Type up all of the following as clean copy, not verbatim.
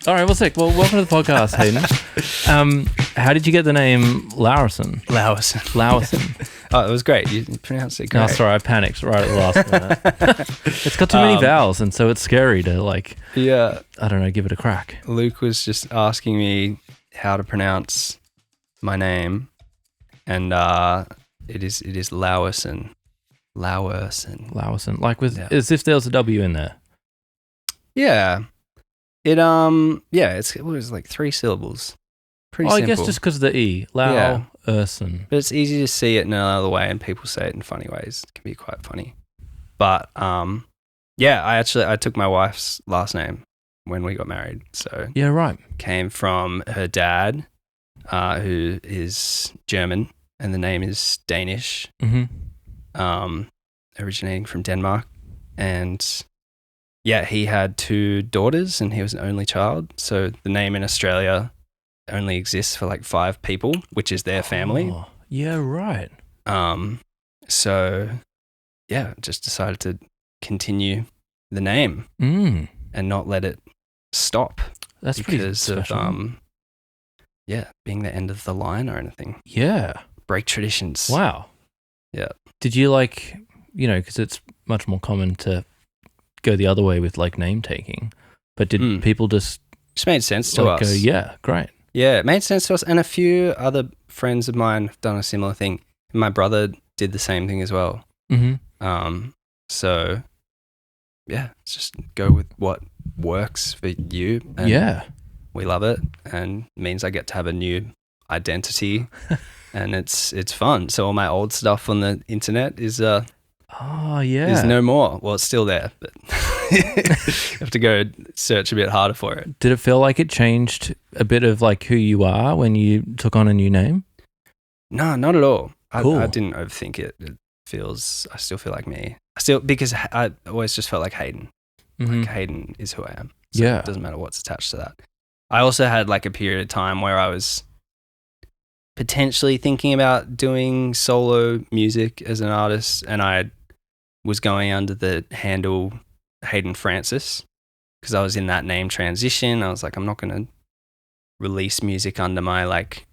All right, well, sick. Well, welcome to the podcast, Hayden. How did you get the name Lauerson? Lauerson. Oh, it was great. You pronounced it great. No, sorry, I panicked right at the last minute. It's got too many vowels, and so it's scary to I don't know, give it a crack. Luke was just asking me how to pronounce my name, and it is Lauerson. Lauerson. Like as if there was a W in there. Yeah. It was like 3 syllables. Pretty simple. I guess just because of the E. Lauerson. But it's easy to see it in another way, and people say it in funny ways. It can be quite funny. But I took my wife's last name when we got married. So yeah, right. Came from her dad, who is German, and the name is Danish. Mm-hmm. Originating from Denmark, and yeah, he had 2 daughters, and he was an only child. So the name in Australia only exists for like 5 people, which is their family. Oh, yeah, right. So yeah, just decided to continue the name and not let it stop. That's pretty special. Of being the end of the line or anything. Yeah. Break traditions. Wow. Yeah. Did you because it's much more common to go the other way with like name taking, but did people just made sense to us? Yeah, great. Yeah, it made sense to us, and a few other friends of mine have done a similar thing. My brother did the same thing as well. Mm-hmm. So yeah, let's just go with what works for you. And we love it, and it means I get to have a new identity, and it's fun. So all my old stuff on the internet is no more. Well, it's still there, but you have to go search a bit harder for it. Did it feel like it changed a bit of like who you are when you took on a new name? No, not at all. Cool. I didn't overthink it. I still feel like me. Because I always just felt like Hayden. Mm-hmm. Like Hayden is who I am. So yeah. It doesn't matter what's attached to that. I also had like a period of time where I was potentially thinking about doing solo music as an artist, and I was going under the handle Hayden Francis because I was in that name transition. I was like, I'm not going to release music under my like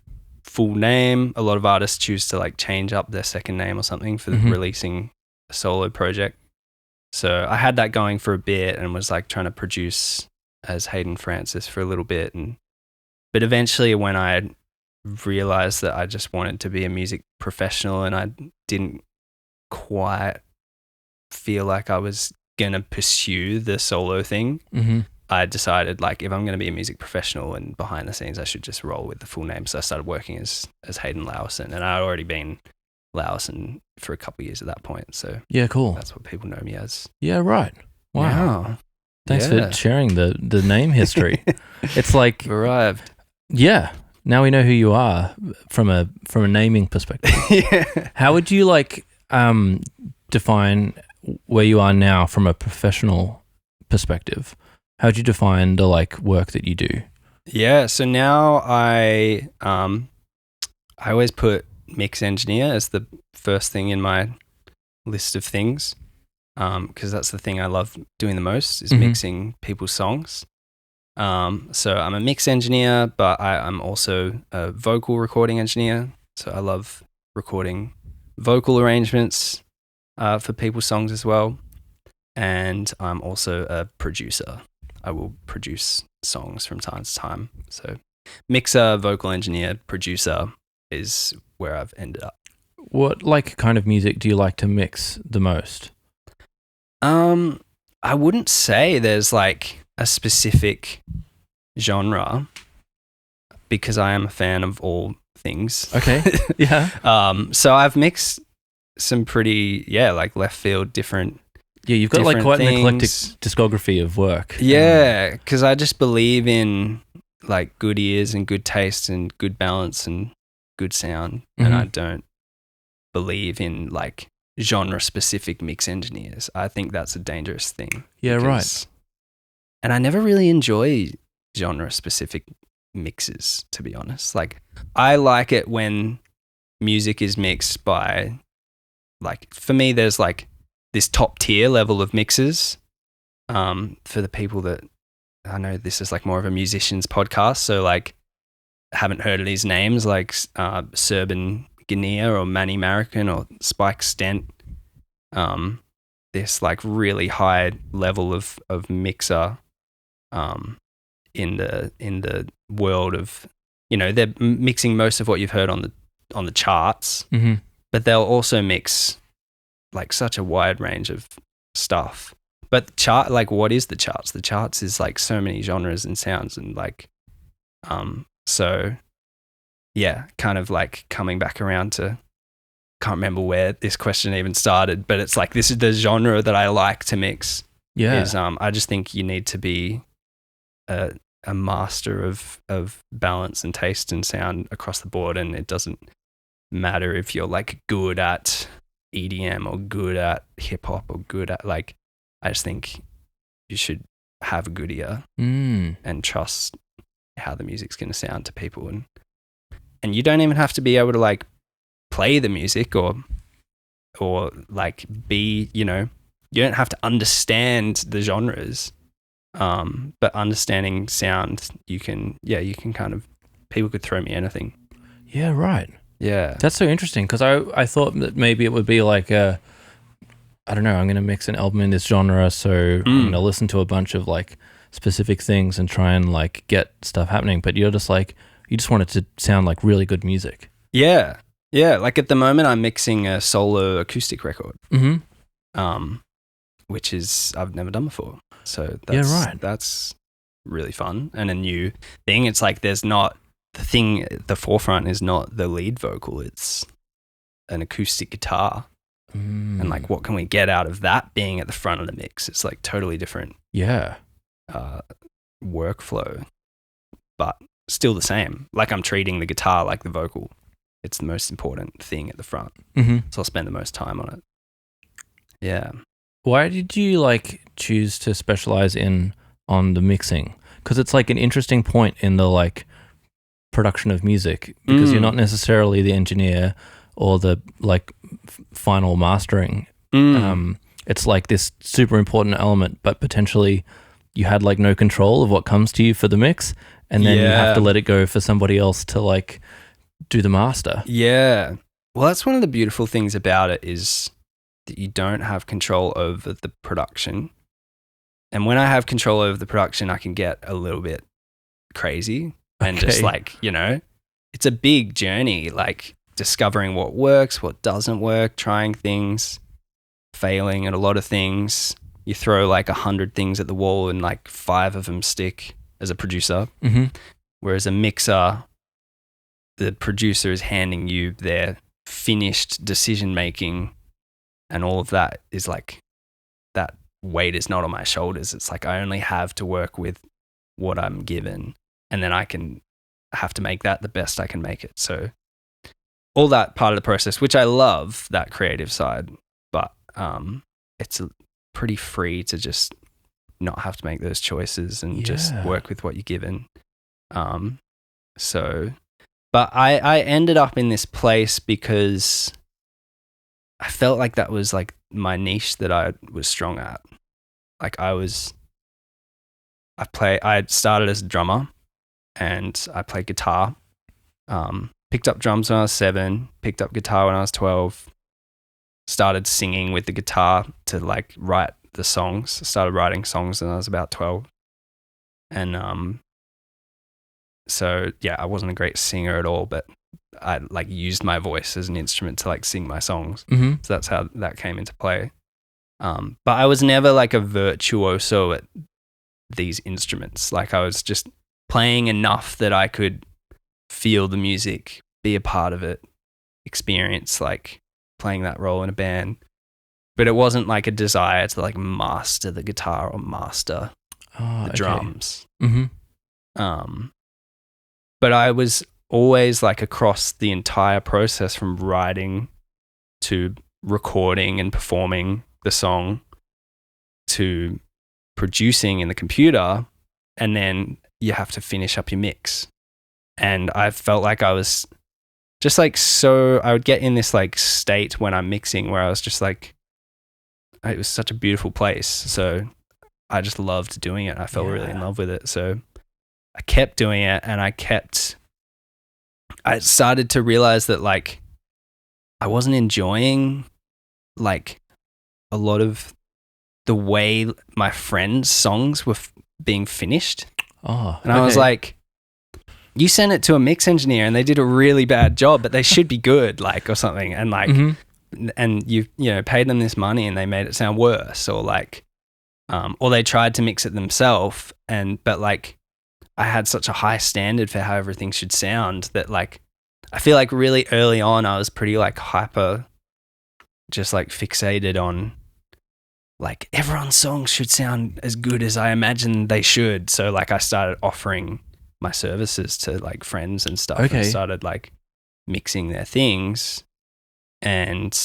full name. A lot of artists choose to like change up their second name or something for releasing a solo project. So I had that going for a bit and was like trying to produce as Hayden Francis for a little bit. But eventually when I realized that I just wanted to be a music professional and I didn't quite feel like I was going to pursue the solo thing, I decided like if I'm going to be a music professional and behind the scenes, I should just roll with the full name. So I started working as Hayden Lauerson, and I'd already been Lauerson for a couple of years at that point. So yeah, cool. That's what people know me as. Yeah, right. Wow. Yeah. Thanks for sharing the name history. It's like arrived. Yeah. Now we know who you are from a naming perspective. Yeah. How would you like define where you are now from a professional perspective? How would you define the like work that you do? Yeah, so now I always put mix engineer as the first thing in my list of things, because that's the thing I love doing the most is mixing people's songs. So I'm a mix engineer, but I'm also a vocal recording engineer. So I love recording vocal arrangements for people's songs as well. And I'm also a producer. I will produce songs from time to time. So mixer, vocal engineer, producer is where I've ended up. What like kind of music do you like to mix the most? I wouldn't say there's like a specific genre because I am a fan of all things. Okay. Yeah. So I've mixed some pretty, like left field different. Yeah, you've got like quite an eclectic discography of work. Yeah, because I just believe in like good ears and good taste and good balance and good sound. And I don't believe in like genre specific mix engineers. I think that's a dangerous thing. Yeah, right. And I never really enjoy genre specific mixes, to be honest. Like I like it when music is mixed by like, for me, there's like this top tier level of mixes for the people that I know this is like more of a musician's podcast, so like haven't heard of these names like Serban Guinea or Manny Marroquin or Spike Stent. This like really high level of mixer in the world of, you know, they're mixing most of what you've heard on the charts, but they'll also mix like such a wide range of stuff. But what is the charts? The charts is like so many genres and sounds, and like so yeah, kind of like coming back around to, can't remember where this question even started, but it's like, this is the genre that I like to mix. Yeah. I just think you need to be a master of balance and taste and sound across the board, and it doesn't matter if you're like good at EDM or good at hip hop or good at like, I just think you should have a good ear and trust how the music's going to sound to people, and you don't even have to be able to like play the music or like be, you know, you don't have to understand the genres, but understanding sound, you can kind of, people could throw me anything. Yeah, right. Yeah. That's so interesting, because I thought that maybe it would be like I don't know, I'm going to mix an album in this genre, so I'm going to listen to a bunch of like specific things and try and like get stuff happening, but you're just like, you just want it to sound like really good music. Yeah. Yeah, like at the moment I'm mixing a solo acoustic record, which is I've never done before. So that's really fun and a new thing. It's like there's not the forefront is not the lead vocal, it's an acoustic guitar. And like, what can we get out of that being at the front of the mix? It's like totally different. Yeah. Workflow, but still the same. Like I'm treating the guitar like the vocal. It's the most important thing at the front. So I'll spend the most time on it. Yeah. Why did you like choose to specialize on the mixing? Because it's like an interesting point in the like production of music, because you're not necessarily the engineer or the like final mastering. It's like this super important element, but potentially you had like no control of what comes to you for the mix, and then you have to let it go for somebody else to like do the master. Yeah. Well, that's one of the beautiful things about it, is that you don't have control over the production. And when I have control over the production, I can get a little bit crazy and just like, you know, it's a big journey, like discovering what works, what doesn't work, trying things, failing at a lot of things. You throw like 100 things at the wall and like 5 of them stick as a producer. Whereas a mixer, the producer is handing you their finished decision making, and all of that is like, that weight is not on my shoulders. It's like I only have to work with what I'm given, and then I can have to make that the best I can make it. So all that part of the process, which I love, that creative side, but it's pretty free to just not have to make those choices and just work with what you're given. But I ended up in this place because I felt like that was like my niche that I was strong at. Like I started as a drummer and I played guitar. Picked up drums when I was 7, picked up guitar when I was 12, started singing with the guitar to like write the songs. I started writing songs when I was about 12. And so yeah, I wasn't a great singer at all, but I like used my voice as an instrument to like sing my songs. So that's how that came into play. But I was never like a virtuoso at these instruments. Like I was just playing enough that I could feel the music, be a part of it, experience like playing that role in a band. But it wasn't like a desire to like master the guitar or master the drums. But I was always like across the entire process, from writing to recording and performing the song to producing in the computer, and then you have to finish up your mix. And I felt like I was just like, so I would get in this like state when I'm mixing where I was just like, it was such a beautiful place. So I just loved doing it. I felt really in Yeah. love with it. So I kept doing it, and I started to realize that like I wasn't enjoying like a lot of the way my friends' songs were being finished. Oh, And I was like, you sent it to a mix engineer and they did a really bad job, but they should be good, like, or something. And like, and you know, paid them this money and they made it sound worse, or like, or they tried to mix it themselves. But like, I had such a high standard for how everything should sound that like, I feel like really early on, I was pretty like hyper, just like fixated on like everyone's songs should sound as good as I imagine they should. So like I started offering my services to like friends and stuff, and started like mixing their things, and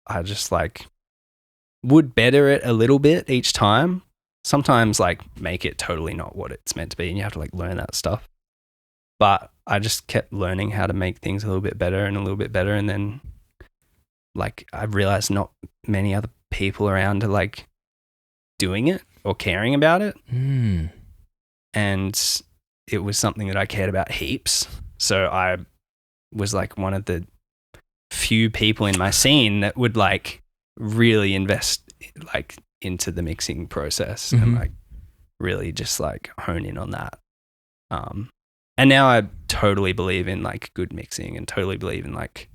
I just like would better it a little bit each time. Sometimes like make it totally not what it's meant to be, and you have to like learn that stuff. But I just kept learning how to make things a little bit better and a little bit better, and then like I realized not many other people around are like doing it or caring about it. And it was something that I cared about heaps. So I was like one of the few people in my scene that would like really invest like into the mixing process and like really just like hone in on that. And now I totally believe in like good mixing, and totally believe in like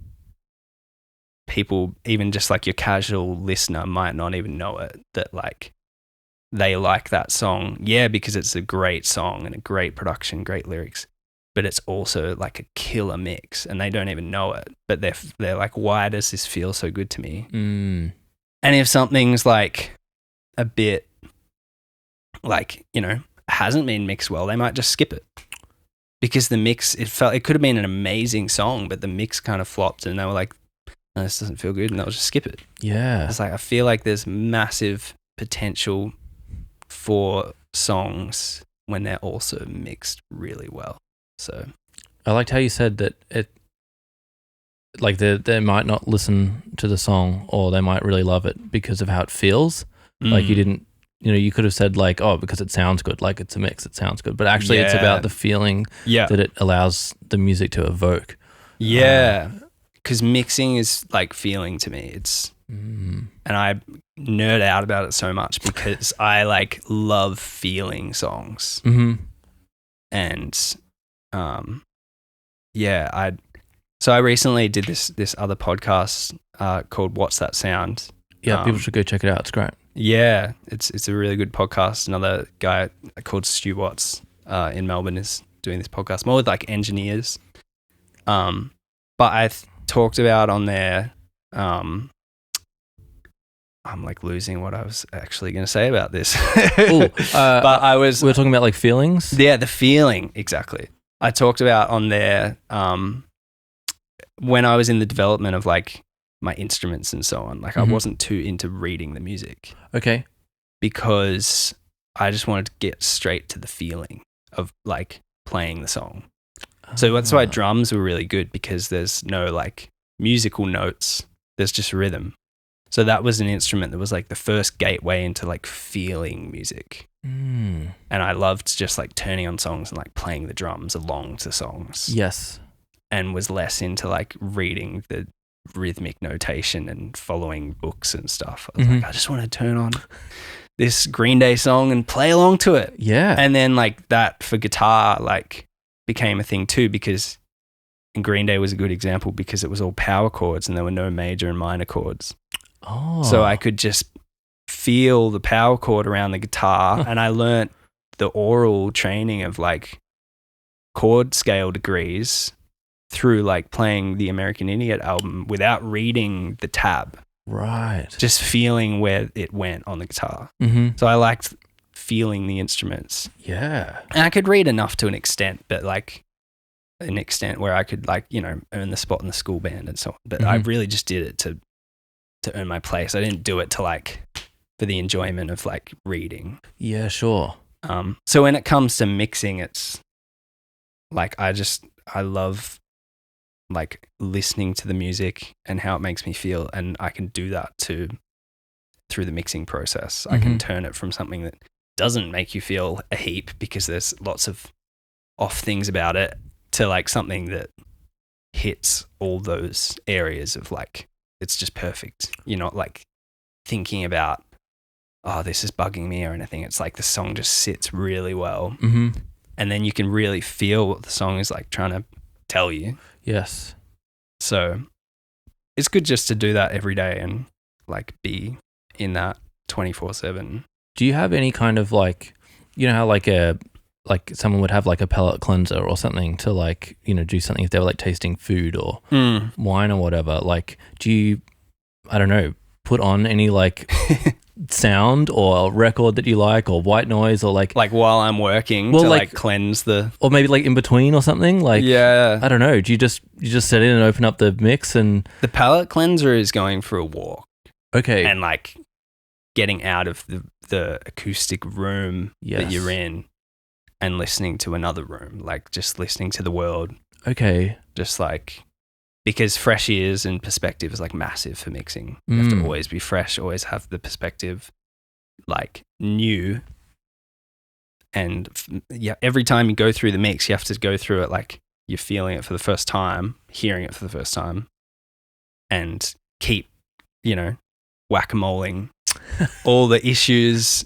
people, even just like your casual listener might not even know it, that like they like that song. Yeah, because it's a great song and a great production, great lyrics, but it's also like a killer mix and they don't even know it. But they're like, why does this feel so good to me? And if something's like a bit like, you know, hasn't been mixed well, they might just skip it. Because the mix, it could have been an amazing song, but the mix kind of flopped and they were like, no, this doesn't feel good, and they'll just skip it. Yeah. It's like, I feel like there's massive potential for songs when they're also mixed really well. So I liked how you said that it, like they might not listen to the song, or they might really love it because of how it feels. Like you didn't, you know, you could have said like, oh, because it sounds good, like it's a mix, it sounds good. But actually it's about the feeling that it allows the music to evoke. Yeah. Because mixing is like feeling to me. It's, and I nerd out about it so much because I like love feeling songs. And, yeah, so I recently did this other podcast called What's That Sound? Yeah, people should go check it out. It's great. Yeah, it's a really good podcast. Another guy called Stu Watts in Melbourne is doing this podcast more with like engineers. But I talked about on there, I'm like losing what I was actually going to say about this. But we were talking about like feelings. Yeah, the feeling, exactly. I talked about on there when I was in the development of like my instruments and so on. Like I wasn't too into reading the music. Okay. Because I just wanted to get straight to the feeling of like playing the song. So that's why drums were really good, because there's no like musical notes. There's just rhythm. So that was an instrument that was like the first gateway into like feeling music. And I loved just like turning on songs and like playing the drums along to songs. Yes. And was less into like reading the rhythmic notation and following books and stuff. I was like, I just want to turn on this Green Day song and play along to it. Yeah. And then like that for guitar like became a thing too, because and Green Day was a good example because it was all power chords and there were no major and minor chords. So I could just feel the power chord around the guitar. And I learnt the oral training of like chord scale degrees through like playing the American Idiot album without reading the tab. Right. Just feeling where it went on the guitar. So I liked feeling the instruments. Yeah. And I could read enough to an extent, but like an extent where I could like, you know, earn the spot in the school band and so on. But I really just did it to earn my place. I didn't do it to like for the enjoyment of like reading. Yeah, sure. So when it comes to mixing, it's like I love like listening to the music and how it makes me feel, and I can do that to through the mixing process. I can turn it from something that doesn't make you feel a heap because there's lots of off things about it to like something that hits all those areas of like, it's just perfect. You're not like thinking about, oh, this is bugging me or anything. It's like the song just sits really well. And then you can really feel what the song is like trying to tell you. Yes. So it's good just to do that every day and like be in that 24/7. Do you have any kind of like, you know how like someone would have like a palate cleanser or something to like, you know, do something if they were like tasting food or wine or whatever? Like, do you, I don't know, put on any like sound or record that you like or white noise or like while I'm working to like cleanse the, or maybe like in between or something like, yeah, I don't know. Do you just set in and open up the mix and the palate cleanser is going for a walk. Okay. And like getting out of the acoustic room that you're in and listening to another room, like just listening to the world. Okay. Just like, because fresh ears and perspective is like massive for mixing. You have to always be fresh, always have the perspective like new. And yeah, every time you go through the mix, you have to go through it like you're feeling it for the first time, hearing it for the first time, and keep, you know, whack-a-moling all the issues.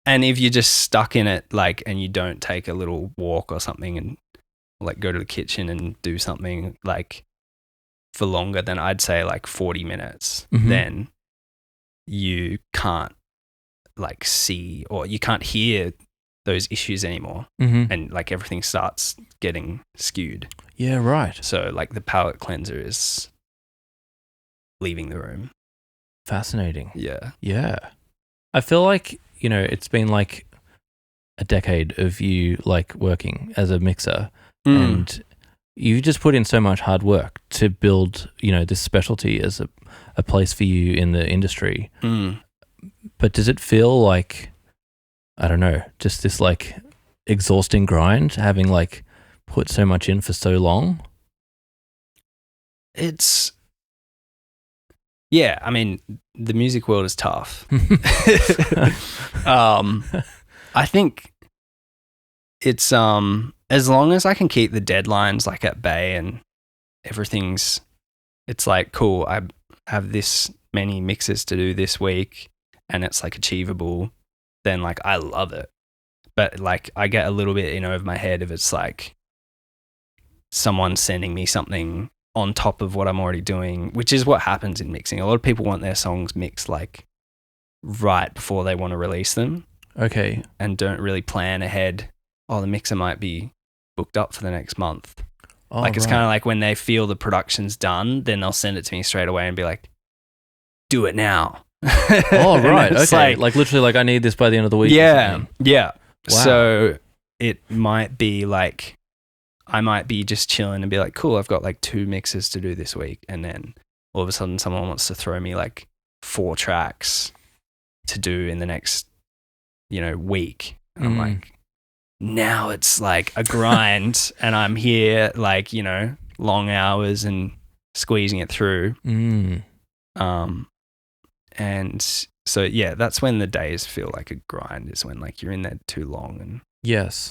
And if you're just stuck in it, like, and you don't take a little walk or something and like go to the kitchen and do something like for longer than I'd say like 40 minutes, then you can't like see or you can't hear those issues anymore. And like everything starts getting skewed. Yeah, right. So like the palate cleanser is leaving the room. Fascinating. Yeah. Yeah. I feel like, you know, it's been like a decade of you like working as a mixer and you just put in so much hard work to build, you know, this specialty as a place for you in the industry. But does it feel like, I don't know, just this like exhausting grind having like put so much in for so long? It's, yeah, I mean, the music world is tough. I think it's as long as I can keep the deadlines like at bay and everything's, it's like cool, I have this many mixes to do this week and it's like achievable, then like I love it. But like I get a little bit in over my head if it's like someone sending me something on top of what I'm already doing, which is what happens in mixing. A lot of people want their songs mixed like right before they want to release them. Okay. And don't really plan ahead. Oh, the mixer might be booked up for the next month. Oh, like it's kind of like when they feel the production's done, then they'll send it to me straight away and be like, do it now. Oh, right. Okay. Like literally like I need this by the end of the week. Yeah. Yeah. Wow. So it might be like, I might be just chilling and be like, cool, I've got like 2 mixes to do this week. And then all of a sudden someone wants to throw me like 4 tracks to do in the next, you know, week. And I'm like, now it's like a grind and I'm here like, you know, long hours and squeezing it through. And so, yeah, that's when the days feel like a grind, is when like you're in there too long and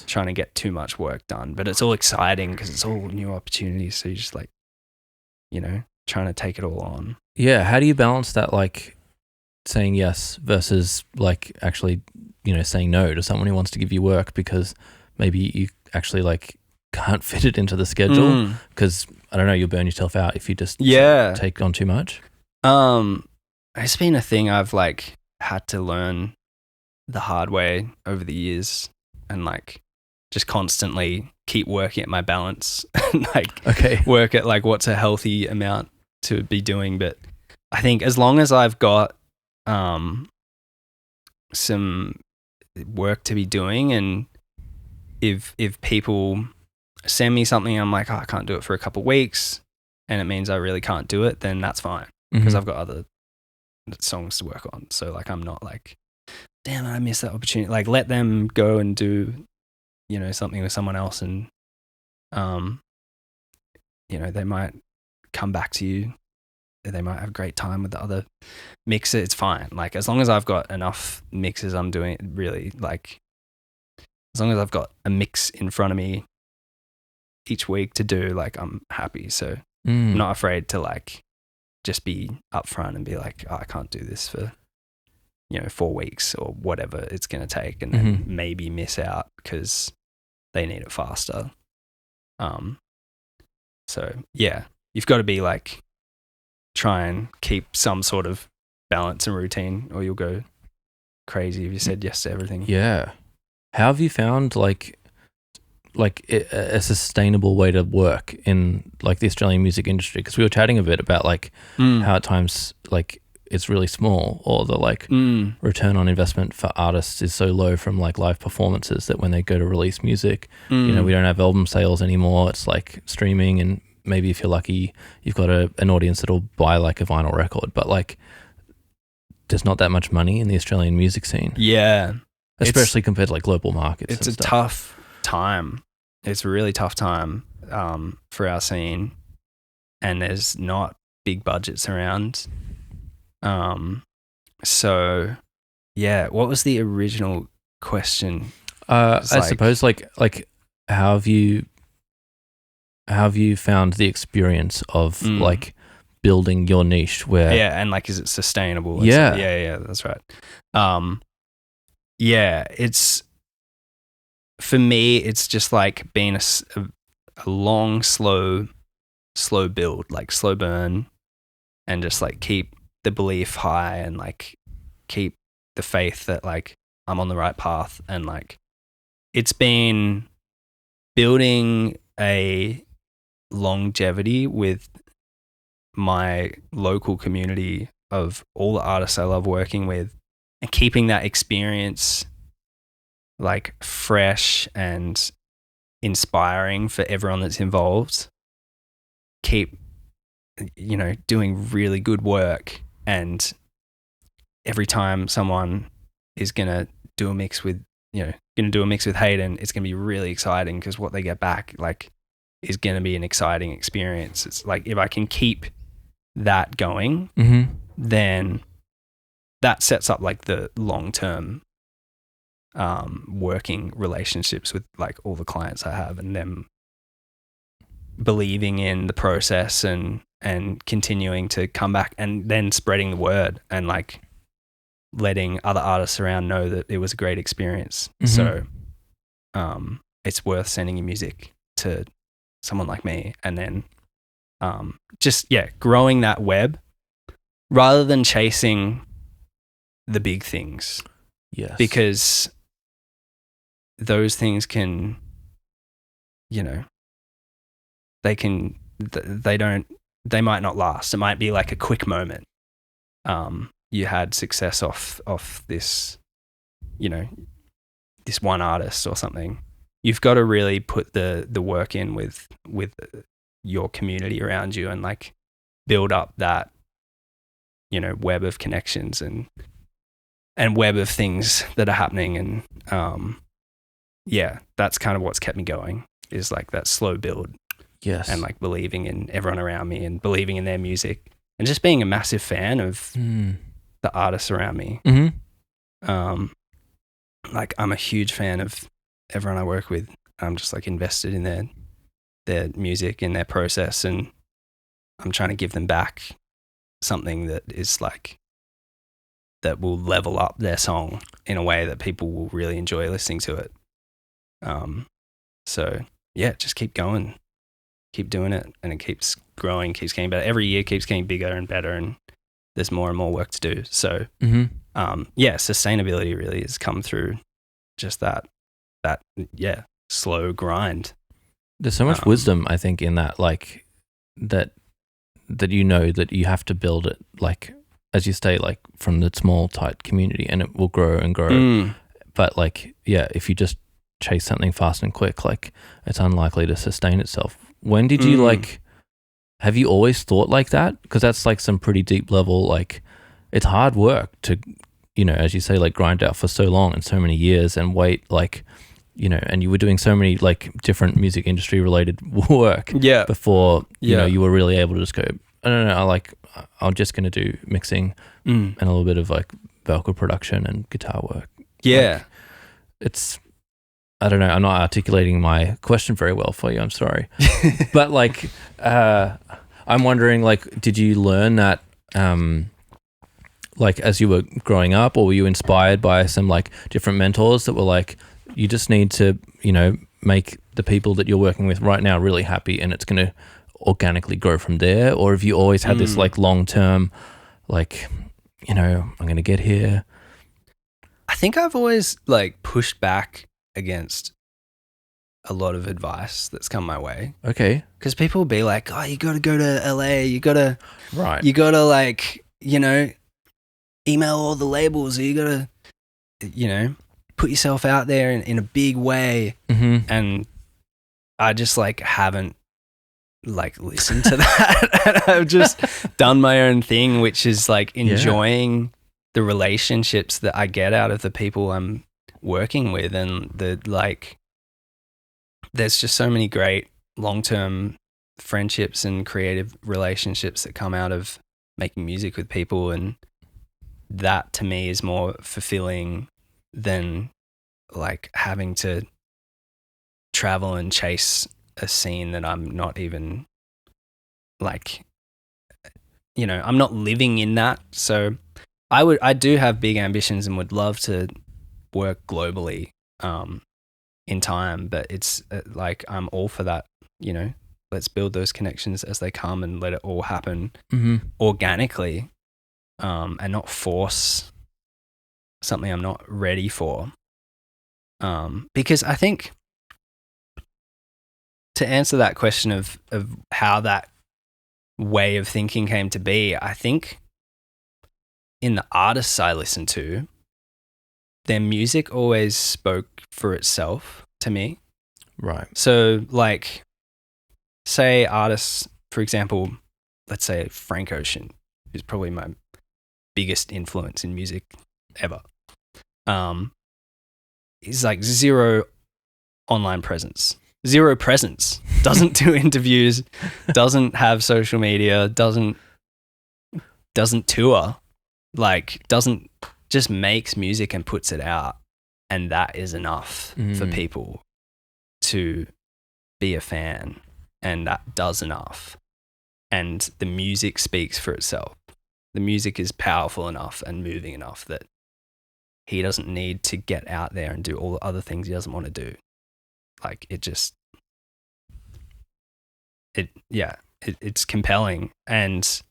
trying to get too much work done. But it's all exciting because it's all new opportunities. So you're just like, you know, trying to take it all on. Yeah. How do you balance that, like saying yes versus like actually, you know, saying no to someone who wants to give you work because maybe you actually like can't fit it into the schedule because I don't know, you'll burn yourself out if you just take on too much? It's been a thing I've like had to learn the hard way over the years and like just constantly keep working at my balance and like work at like what's a healthy amount to be doing. But I think as long as I've got some work to be doing, and if people send me something, I'm like, oh, I can't do it for a couple of weeks, and it means I really can't do it, then that's fine because I've got other songs to work on. So like I'm not like, damn, I missed that opportunity. Like let them go and do, you know, something with someone else, and you know, they might come back to you they might have a great time with the other mixer. It's fine. Like, as long as I've got enough mixes, I'm doing it really, like, as long as I've got a mix in front of me each week to do, like, I'm happy. So I'm not afraid to, like, just be upfront and be like, oh, I can't do this for, 4 weeks or whatever it's going to take, and then maybe miss out because they need it faster. So yeah, you've got to be like, try and keep some sort of balance and routine, or you'll go crazy if you said yes to everything. Yeah. How have you found like a sustainable way to work in like the Australian music industry? Because we were chatting a bit about like how at times like it's really small, or the like return on investment for artists is so low from like live performances that when they go to release music, we don't have album sales anymore. It's like streaming, and maybe if you're lucky, you've got an audience that'll buy like a vinyl record, but like there's not that much money in the Australian music scene. Yeah. Especially compared to like global markets. It's a tough time. It's a really tough time for our scene, and there's not big budgets around. So yeah, what was the original question? I suppose like how have you found the experience of like building your niche where and like, is it sustainable? Yeah, that's right. It's, for me, it's just like being a long, slow build, like slow burn, and just like keep the belief high, and like keep the faith that like I'm on the right path. And like, it's been building a longevity with my local community of all the artists I love working with, and keeping that experience like fresh and inspiring for everyone that's involved. Keep, doing really good work, and every time someone is gonna do a mix with Hayden, it's gonna be really exciting, because what they get back like is gonna be an exciting experience. It's like, if I can keep that going, then that sets up like the long-term working relationships with like all the clients I have, and them believing in the process and continuing to come back, and then spreading the word, and like letting other artists around know that it was a great experience. So it's worth sending your music to someone like me, and then growing that web rather than chasing the big things. Yes. Because those things can, they might not last. It might be like a quick moment. You had success off this, this one artist or something. You've got to really put the work in with your community around you, and like build up that, web of connections and web of things that are happening. And that's kind of what's kept me going, is like that slow build. Yes. And like believing in everyone around me, and believing in their music, and just being a massive fan of the artists around me. Like, I'm a huge fan of everyone I work with. I'm just like invested in their music and their process, and I'm trying to give them back something that is like, that will level up their song in a way that people will really enjoy listening to it. So yeah, just keep going, keep doing it, and it keeps growing, keeps getting better. Every year keeps getting bigger and better, and there's more and more work to do. So sustainability really has come through just that slow grind. There's so much wisdom, I think, in that, like that that you have to build it, like, as you say, like from the small tight community, and it will grow and grow. But like, if you just chase something fast and quick, like, it's unlikely to sustain itself. When did you like, have you always thought like that? Because that's like some pretty deep level, like, it's hard work to, as you say, like grind out for so long and so many years and wait, like, and you were doing so many like different music industry related work before, you were really able to just go, I don't know, I'm just going to do mixing Mm. and a little bit of like vocal production and guitar work. Yeah. Like, it's, I don't know, I'm not articulating my question very well for you, I'm sorry. But like, I'm wondering, like, did you learn that, like as you were growing up, or were you inspired by some like different mentors that were like, you just need to, you know, make the people that you're working with right now really happy and it's going to organically grow from there? Or have you always had this like long-term, like, you know, I'm going to get here? I think I've always like pushed back against a lot of advice that's come my way. Okay. Because people will be like, oh, you got to go to LA. You got to like, you know, email all the labels, or you got to, you know, put yourself out there in a big way. Mm-hmm. And I just like haven't like listened to that. And I've just done my own thing, which is like enjoying the relationships that I get out of the people I'm working with. And the like, there's just so many great long-term friendships and creative relationships that come out of making music with people. And that to me is more fulfilling than like having to travel and chase a scene that I'm not even like, you know, I'm not living in that. So I do have big ambitions and would love to work globally in time, but it's like I'm all for that, you know. Let's build those connections as they come and let it all happen organically, and not force something I'm not ready for. Because I think to answer that question of how that way of thinking came to be, I think in the artists I listen to, their music always spoke for itself to me. Right. So like, say artists, for example, let's say Frank Ocean, who's probably my biggest influence in music ever. He's like zero online presence, doesn't do interviews, doesn't have social media, doesn't tour, like doesn't, just makes music and puts it out. And that is enough for people to be a fan. And that does enough. And the music speaks for itself. The music is powerful enough and moving enough that he doesn't need to get out there and do all the other things he doesn't want to do. Like it's compelling. And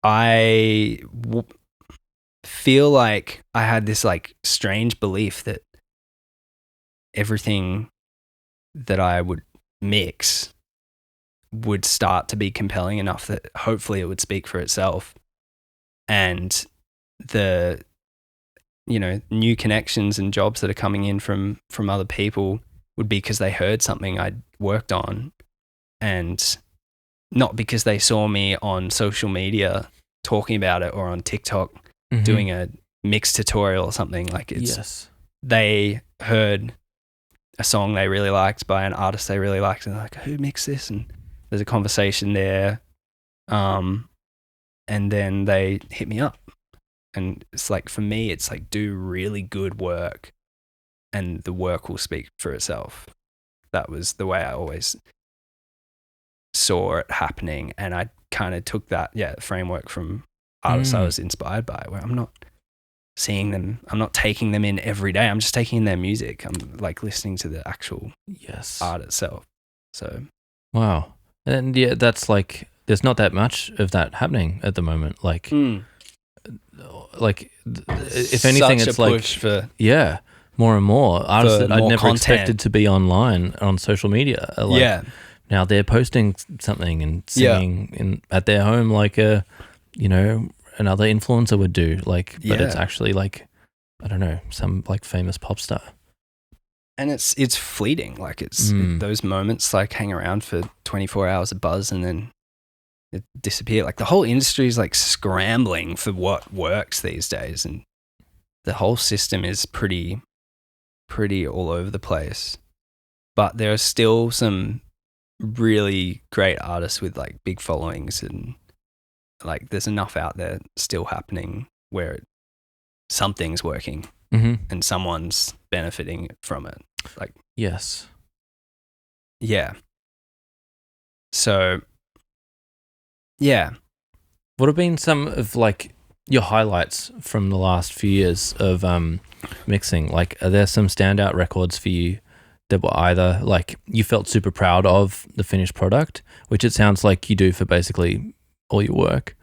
I feel like I had this like strange belief that everything that I would mix would start to be compelling enough that hopefully it would speak for itself. And the, you know, new connections and jobs that are coming in from other people would be because they heard something I'd worked on, and not because they saw me on social media talking about it or on TikTok doing a mix tutorial or something. Like it's, they heard a song they really liked by an artist they really liked, and they're like, who mixed this? And there's a conversation there. And then they hit me up. And it's like, for me, it's like, do really good work and the work will speak for itself. That was the way I always saw it happening. And I kind of took that, framework from artists I was inspired by, where I'm not seeing them, I'm not taking them in every day. I'm just taking in their music. I'm like listening to the actual art itself. So, wow. And yeah, that's like, there's not that much of that happening at the moment. Like, if anything, such it's a like push for more and more artists that I'd never content. expected to be online on social media. Are like, now they're posting something and singing at their home, like another influencer would do. Like, but it's actually like, I don't know, some like famous pop star. And it's fleeting. Like those moments like hang around for 24 hours of buzz and then it disappear. Like the whole industry is like scrambling for what works these days, and the whole system is pretty all over the place. But there are still some really great artists with like big followings and like there's enough out there still happening where something's working and someone's benefiting from it. Like, yes. Yeah. So, yeah. What have been some of like your highlights from the last few years of mixing? Like, are there some standout records for you that were either like you felt super proud of the finished product, which it sounds like you do for basically all your work,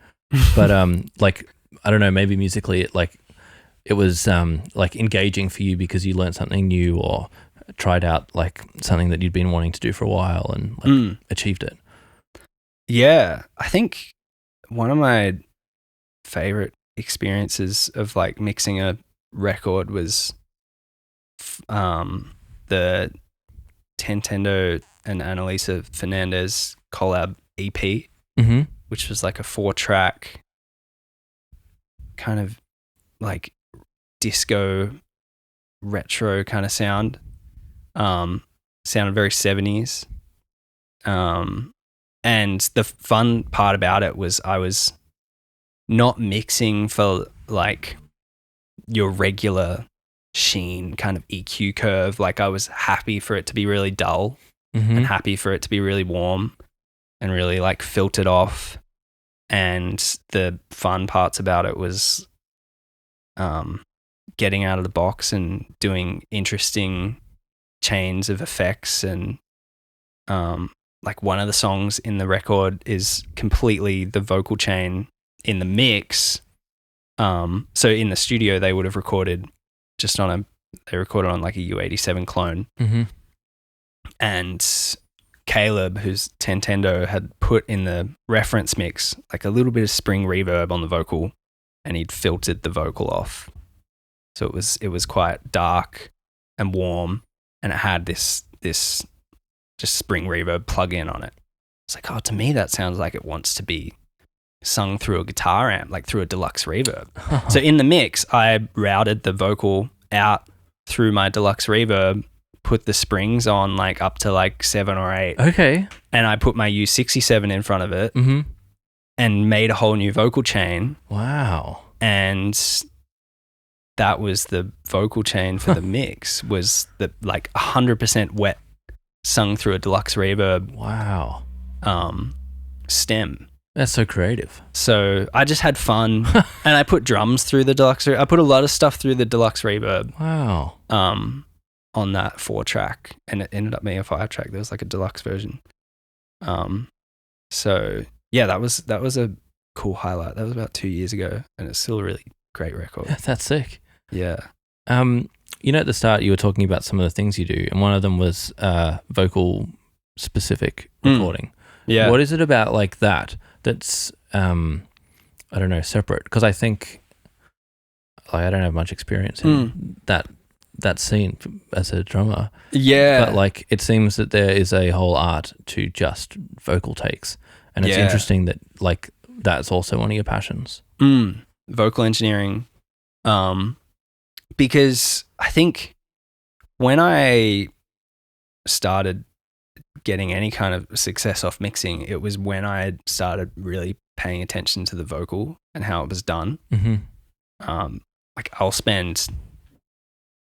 but like, I don't know, maybe musically it was like engaging for you because you learned something new or tried out like something that you'd been wanting to do for a while and like achieved it? Yeah, I think one of my favorite experiences of like mixing a record was the Tentendo and Annalisa Fernandez collab EP, which was like a 4-track kind of like disco retro kind of sound. Sounded very 70s. And the fun part about it was I was not mixing for like your regular sheen kind of EQ curve. Like I was happy for it to be really dull and happy for it to be really warm and really like filtered off. And the fun parts about it was getting out of the box and doing interesting chains of effects. And like one of the songs in the record is completely the vocal chain in the mix. So in the studio they would have recorded just on they recorded on like a U87 clone. And Caleb, who's Tentendo, had put in the reference mix like a little bit of spring reverb on the vocal, and he'd filtered the vocal off. So it was quite dark and warm, and it had this just spring reverb plug-in on it. It's like, oh, to me that sounds like it wants to be sung through a guitar amp, like through a deluxe reverb. So in the mix, I routed the vocal out through my deluxe reverb, put the springs on like up to like 7 or 8. Okay. And I put my U67 in front of it and made a whole new vocal chain. Wow. And that was the vocal chain for the mix, was the like 100% wet, sung through a deluxe reverb. Wow. Stem. That's so creative. So I just had fun, and I put drums through the deluxe. I put a lot of stuff through the deluxe reverb. Wow. On that 4-track, and it ended up being a 5-track. There was like a deluxe version. So yeah, that was a cool highlight. That was about 2 years ago, and it's still a really great record. That's sick. Yeah. You know, at the start you were talking about some of the things you do, and one of them was vocal specific recording. Yeah. What is it about like that's I don't know, separate? Because I think like I don't have much experience in that scene as a drummer. Yeah. But like it seems that there is a whole art to just vocal takes, and it's interesting that like that's also one of your passions. Vocal engineering. Because I think when I started getting any kind of success off mixing, it was when I had started really paying attention to the vocal and how it was done. Like I'll spend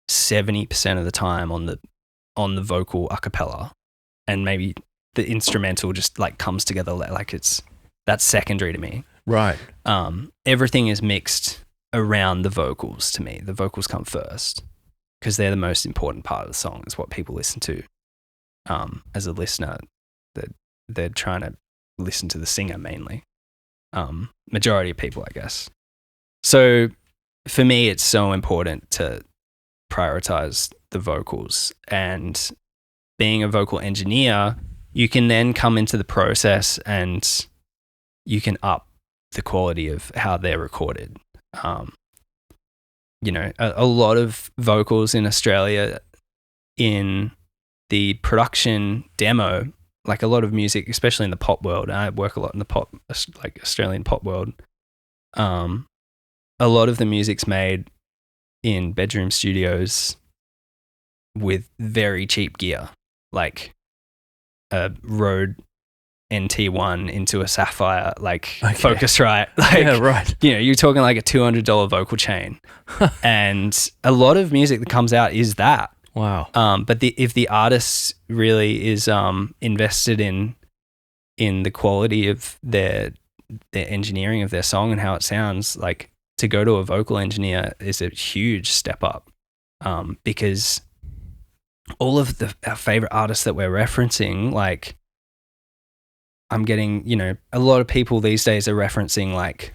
70% of the time on the vocal a cappella, and maybe the instrumental just like comes together like that's secondary to me. Right. Everything is mixed around the vocals to me. The vocals come first because they're the most important part of the song. It's what people listen to. As a listener, they're trying to listen to the singer mainly. Majority of people, I guess. So for me, it's so important to prioritize the vocals, and being a vocal engineer, you can then come into the process and you can up the quality of how they're recorded. You know, a lot of vocals in Australia in the production demo, like a lot of music, especially in the pop world, I work a lot in the pop, like Australian pop world. A lot of the music's made in bedroom studios with very cheap gear, like a Rode NT1 into a Sapphire, like Focusrite. Like, yeah, right. You know, you're talking like a $200 vocal chain. And a lot of music that comes out is that. Wow. But if the artist really is invested in the quality of their engineering of their song and how it sounds, like to go to a vocal engineer is a huge step up. Because all of our favorite artists that we're referencing, like I'm getting, you know, a lot of people these days are referencing like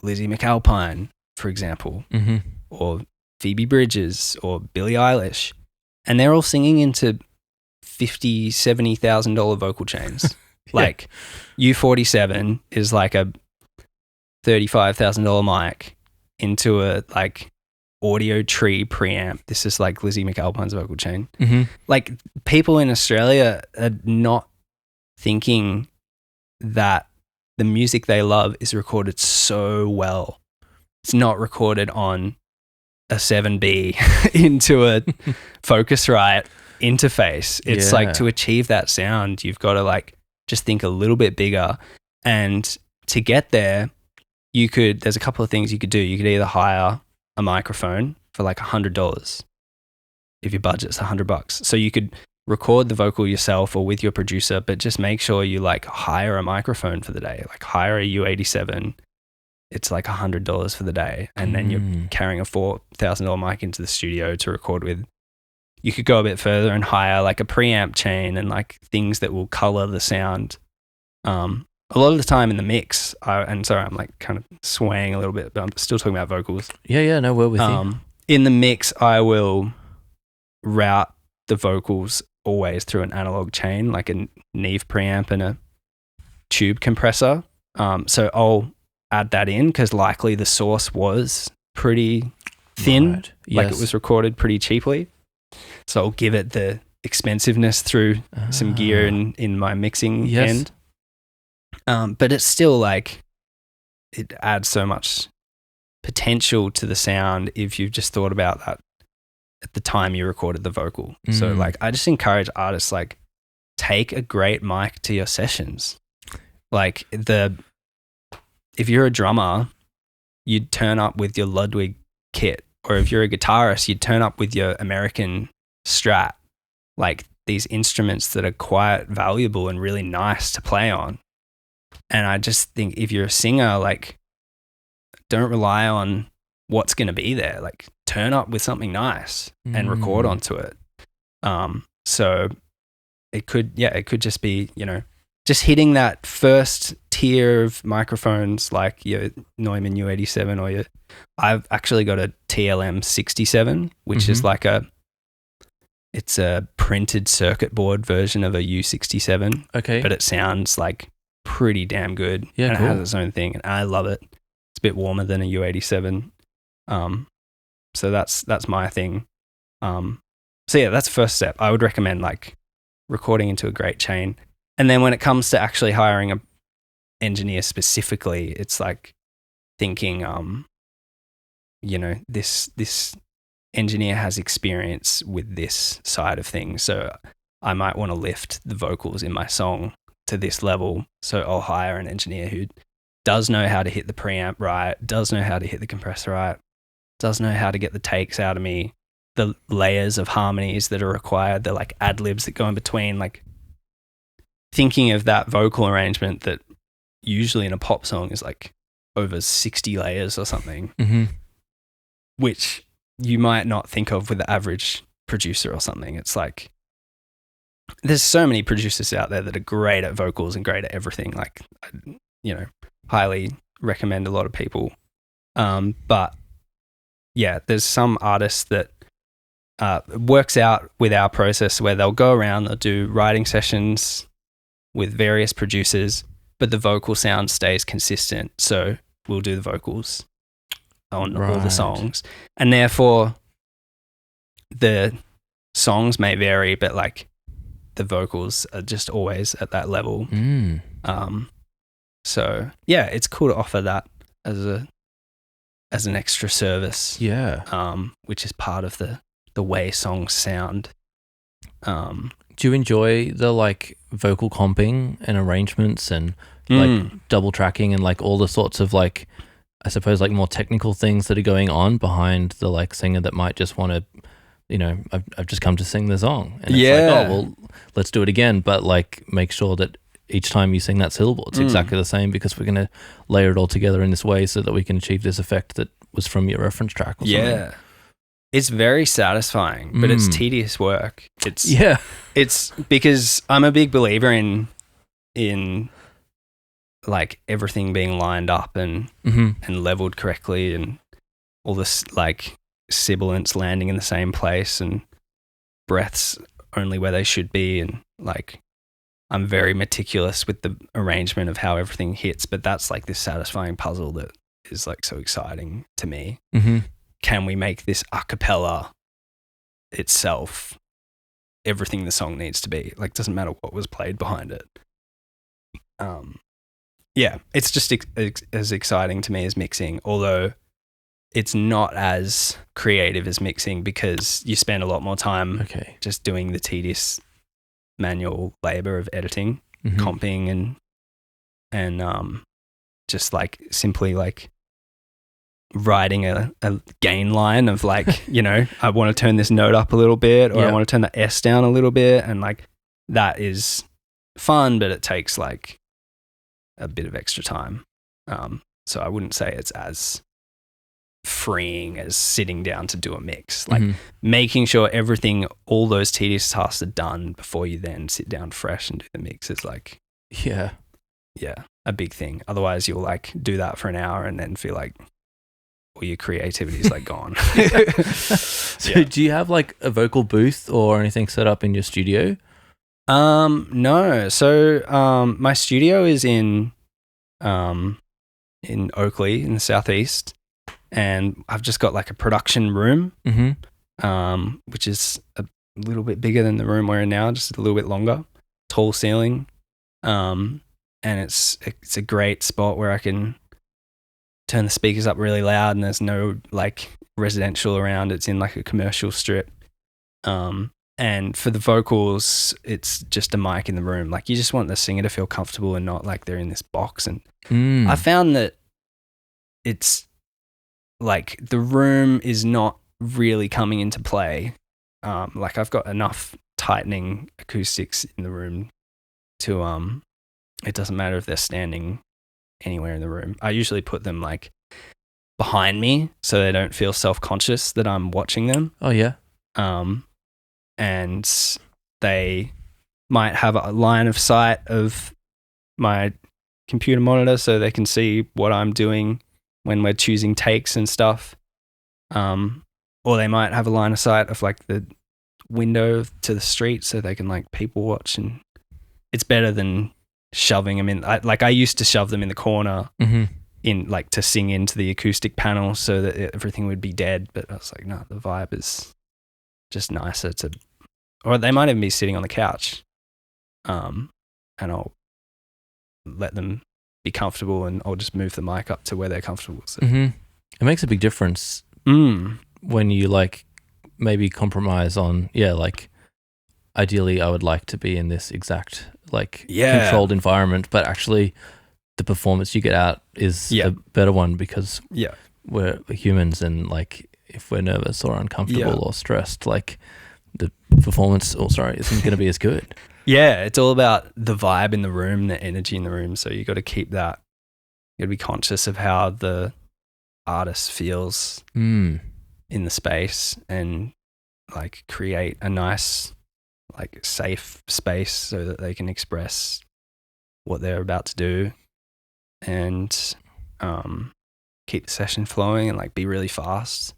Lizzie McAlpine, for example, or Phoebe Bridgers or Billie Eilish, and they're all singing into $50,000-$70,000 vocal chains. Like U47 is like a $35,000 mic into a like Audio Tree preamp. This is like Lizzie McAlpine's vocal chain. Like people in Australia are not thinking that the music they love is recorded so well. It's not recorded on a 7B into a Focusrite interface. It's like, to achieve that sound, you've got to like just think a little bit bigger. And to get there, there's a couple of things you could do. You could either hire a microphone for like $100 if your budget's $100. So you could record the vocal yourself or with your producer, but just make sure you like hire a microphone for the day, like hire a U87. It's like $100 for the day. And then you're carrying a $4,000 mic into the studio to record with. You could go a bit further and hire like a preamp chain and like things that will color the sound. A lot of the time in the mix, and sorry, I'm like kind of swaying a little bit, but I'm still talking about vocals. Yeah, no, we're with you. In the mix, I will route the vocals always through an analog chain, like a Neve preamp and a tube compressor. So I'll add that in because likely the source was pretty thin, like it was recorded pretty cheaply. So I'll give it the expensiveness through some gear in my mixing end. But it's still like, it adds so much potential to the sound if you've just thought about that at the time you recorded the vocal. So like, I just encourage artists, like, take a great mic to your sessions. Like if you're a drummer, you'd turn up with your Ludwig kit, or if you're a guitarist, you'd turn up with your American Strat, like these instruments that are quite valuable and really nice to play on. And I just think if you're a singer, like, don't rely on what's going to be there. Like, turn up with something nice and record onto it. So it could just be, you know, just hitting that first tier of microphones, like your Neumann U87 or I've actually got a TLM 67, which is like it's a printed circuit board version of a U67. Okay. But it sounds like pretty damn good. Yeah, and cool. It has its own thing, and I love it. It's a bit warmer than a U87. So that's my thing. So yeah, that's the first step. I would recommend like recording into a great chain. And then when it comes to actually hiring a engineer specifically, it's like thinking, you know, this engineer has experience with this side of things. So I might want to lift the vocals in my song to this level. So I'll hire an engineer who does know how to hit the preamp right, does know how to hit the compressor right, does know how to get the takes out of me, the layers of harmonies that are required, the like ad-libs that go in between, like thinking of that vocal arrangement that usually in a pop song is like over 60 layers or something, which you might not think of with the average producer or something. It's like, there's so many producers out there that are great at vocals and great at everything. Like, you know, highly recommend a lot of people. But yeah, there's some artists that works out with our process where they'll go around, they'll do writing sessions with various producers, but the vocal sound stays consistent. So we'll do the vocals on all the songs. And therefore, the songs may vary, but like the vocals are just always at that level. So yeah, it's cool to offer that as an extra service. Yeah. Which is part of the way songs sound. Do you enjoy the like vocal comping and arrangements and like double tracking and like all the sorts of like, I suppose like more technical things that are going on behind the like singer that might just want to, you know, I've just come to sing the song, and it's like, oh well, let's do it again, but like make sure that each time you sing that syllable, it's exactly the same, because we're going to layer it all together in this way so that we can achieve this effect that was from your reference track or something. Yeah. It's very satisfying, but it's tedious work. It's because I'm a big believer in like everything being lined up and leveled correctly, and all this like sibilants landing in the same place and breaths only where they should be, and like I'm very meticulous with the arrangement of how everything hits, but that's like this satisfying puzzle that is like so exciting to me. Can we make this a cappella itself everything the song needs to be? Like, doesn't matter what was played behind it. Yeah, it's just as exciting to me as mixing, although it's not as creative as mixing, because you spend a lot more time just doing the tedious manual labor of editing, comping, and just like simply like writing a gain line of like, you know, I want to turn this note up a little bit, or I want to turn the S down a little bit, and like that is fun, but it takes like a bit of extra time. So I wouldn't say it's as freeing as sitting down to do a mix. Like making sure everything, all those tedious tasks are done before you then sit down fresh and do the mix is like a big thing. Otherwise you'll like do that for an hour and then feel like all your creativity is like gone. So do you have like a vocal booth or anything set up in your studio? No. So my studio is in Oakley in the southeast, and I've just got like a production room, which is a little bit bigger than the room we're in now, just a little bit longer, tall ceiling, and it's a great spot where I can turn the speakers up really loud, and there's no like residential around. It's in like a commercial strip. And for the vocals, it's just a mic in the room. Like you just want the singer to feel comfortable and not like they're in this box. And I found that it's like the room is not really coming into play. Like I've got enough tightening acoustics in the room to, it doesn't matter if they're standing anywhere in the room. I usually put them like behind me so they don't feel self-conscious that I'm watching them. Oh yeah. And they might have a line of sight of my computer monitor so they can see what I'm doing when we're choosing takes and stuff. Or they might have a line of sight of like the window to the street so they can like people watch, and it's better than shoving them in. I used to shove them in the corner in like to sing into the acoustic panel so that everything would be dead. But I was like, no, the vibe is just nicer to, or they might even be sitting on the couch, and I'll let them be comfortable, and I'll just move the mic up to where they're comfortable. So. It makes a big difference when you like maybe compromise on, like ideally I would like to be in this exact like controlled environment, but actually the performance you get out is a better one, because we're humans, and like if we're nervous or uncomfortable or stressed, like the performance isn't going to be as good. It's all about the vibe in the room, the energy in the room. So you got to keep that. You got to be conscious of how the artist feels in the space, and like create a nice, like safe space so that they can express what they're about to do, and keep the session flowing and like be really fast.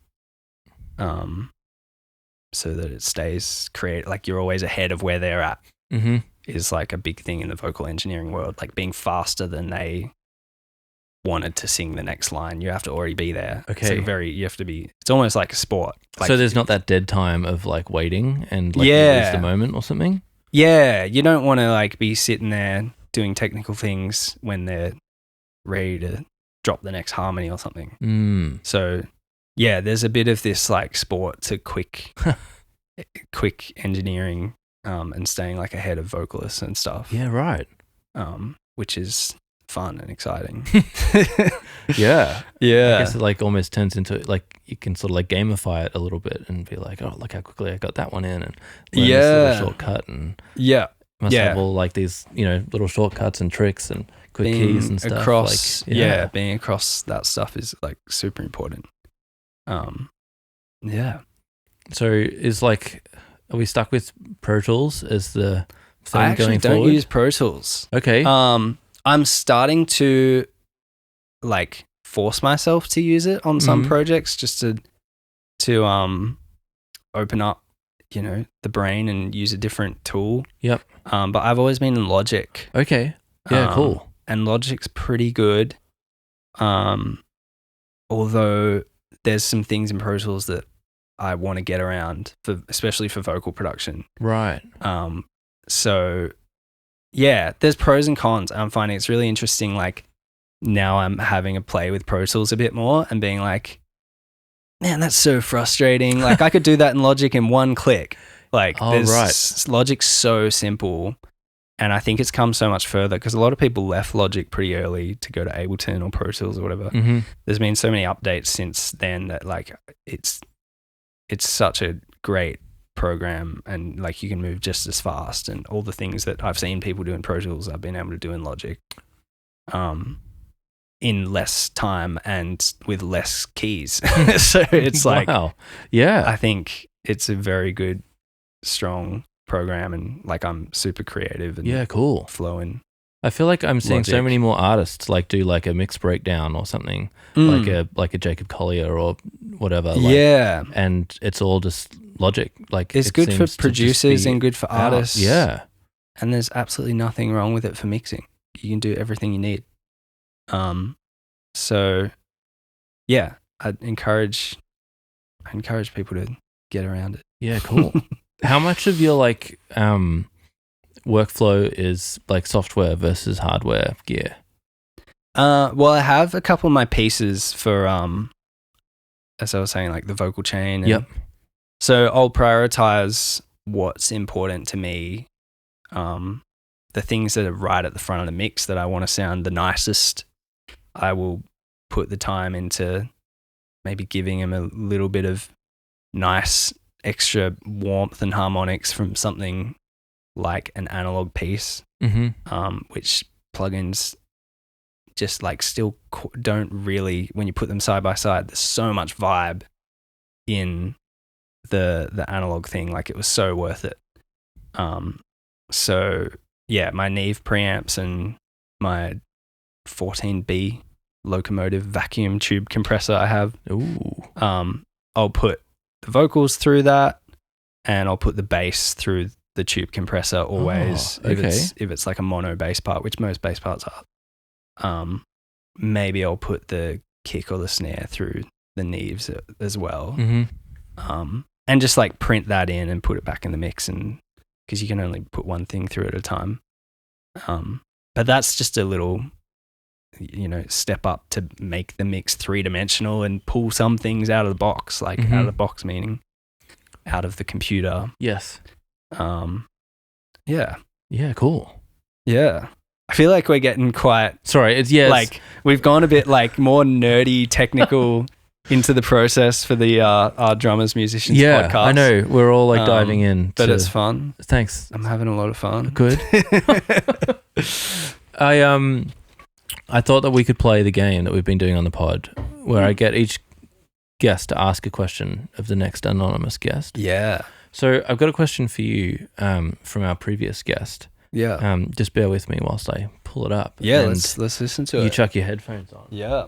So that it stays like you're always ahead of where they're at is like a big thing in the vocal engineering world, like being faster than they wanted to sing the next line. You have to already be there. Okay. You have to be, it's almost like a sport. Like, so there's not that dead time of like waiting and like you lose the moment or something? Yeah. You don't want to like be sitting there doing technical things when they're ready to drop the next harmony or something. So yeah, there's a bit of this like sport to quick engineering and staying like ahead of vocalists and stuff. Yeah, right. Which is fun and exciting. Yeah. Yeah. I guess it like almost turns into like you can sort of like gamify it a little bit and be like, oh, look how quickly I got that one in and learn this little shortcut and must have all like these, you know, little shortcuts and tricks and quick keys and stuff. Across, being across that stuff is like super important. Yeah. So is like, are we stuck with Pro Tools as the thing I actually going don't forward? use Pro Tools. Okay. I'm starting to like force myself to use it on some projects just to open up, you know, the brain and use a different tool. Yep. But I've always been in Logic. Okay. Yeah, cool. And Logic's pretty good. Although there's some things in Pro Tools that I want to get around for, especially for vocal production. Right. So yeah, there's pros and cons. I'm finding it's really interesting. Like now I'm having a play with Pro Tools a bit more and being like, man, that's so frustrating. Like I could do that in Logic in one click. Like Logic's so simple. And I think it's come so much further because a lot of people left Logic pretty early to go to Ableton or Pro Tools or whatever. Mm-hmm. There's been so many updates since then that like it's such a great program and like you can move just as fast and all the things that I've seen people do in Pro Tools I've been able to do in Logic in less time and with less keys. So it's like, wow. Yeah, I think it's a very good, strong program and like I'm super creative and cool flowing. I feel like I'm seeing so Logic. many more artists like do like a mix breakdown or something, like a Jacob Collier or whatever. Like, and it's all just Logic. Like it's good for producers and good for artists. Yeah, and there's absolutely nothing wrong with it for mixing. You can do everything you need. So yeah, I encourage people to get around it. Yeah, cool. How much of your like workflow is like software versus hardware gear? Well, I have a couple of my pieces for as I was saying, like the vocal chain. And so I'll prioritize what's important to me. The things that are right at the front of the mix that I want to sound the nicest, I will put the time into maybe giving them a little bit of nice extra warmth and harmonics from something like an analog piece, which plugins just like still don't really, when you put them side by side, there's so much vibe in the analog thing. Like it was so worth it. So yeah, my Neve preamps and my 14B locomotive vacuum tube compressor I have. Ooh. I'll put the vocals through that and I'll put the bass through the tube compressor always. If it's like a mono bass part, which most bass parts are. Maybe I'll put the kick or the snare through the Neves as well. And just like print that in and put it back in the mix, and because you can only put one thing through at a time. But that's just a little, you know, step up to make the mix 3-dimensional and pull some things out of the box, like out of the box meaning out of the computer. Yes. Yeah. Yeah, cool. Yeah. I feel like we're getting quite... Sorry, it's like we've gone a bit like more nerdy, technical into the process for the our drummers, musicians podcast. I know. We're all like diving in. But it's fun. Thanks. I'm having a lot of fun. Good. I thought that we could play the game that we've been doing on the pod where I get each guest to ask a question of the next anonymous guest. Yeah. So I've got a question for you from our previous guest. Yeah. Just bear with me whilst I pull it up. Yeah, let's listen to it. You chuck your headphones on. Yeah.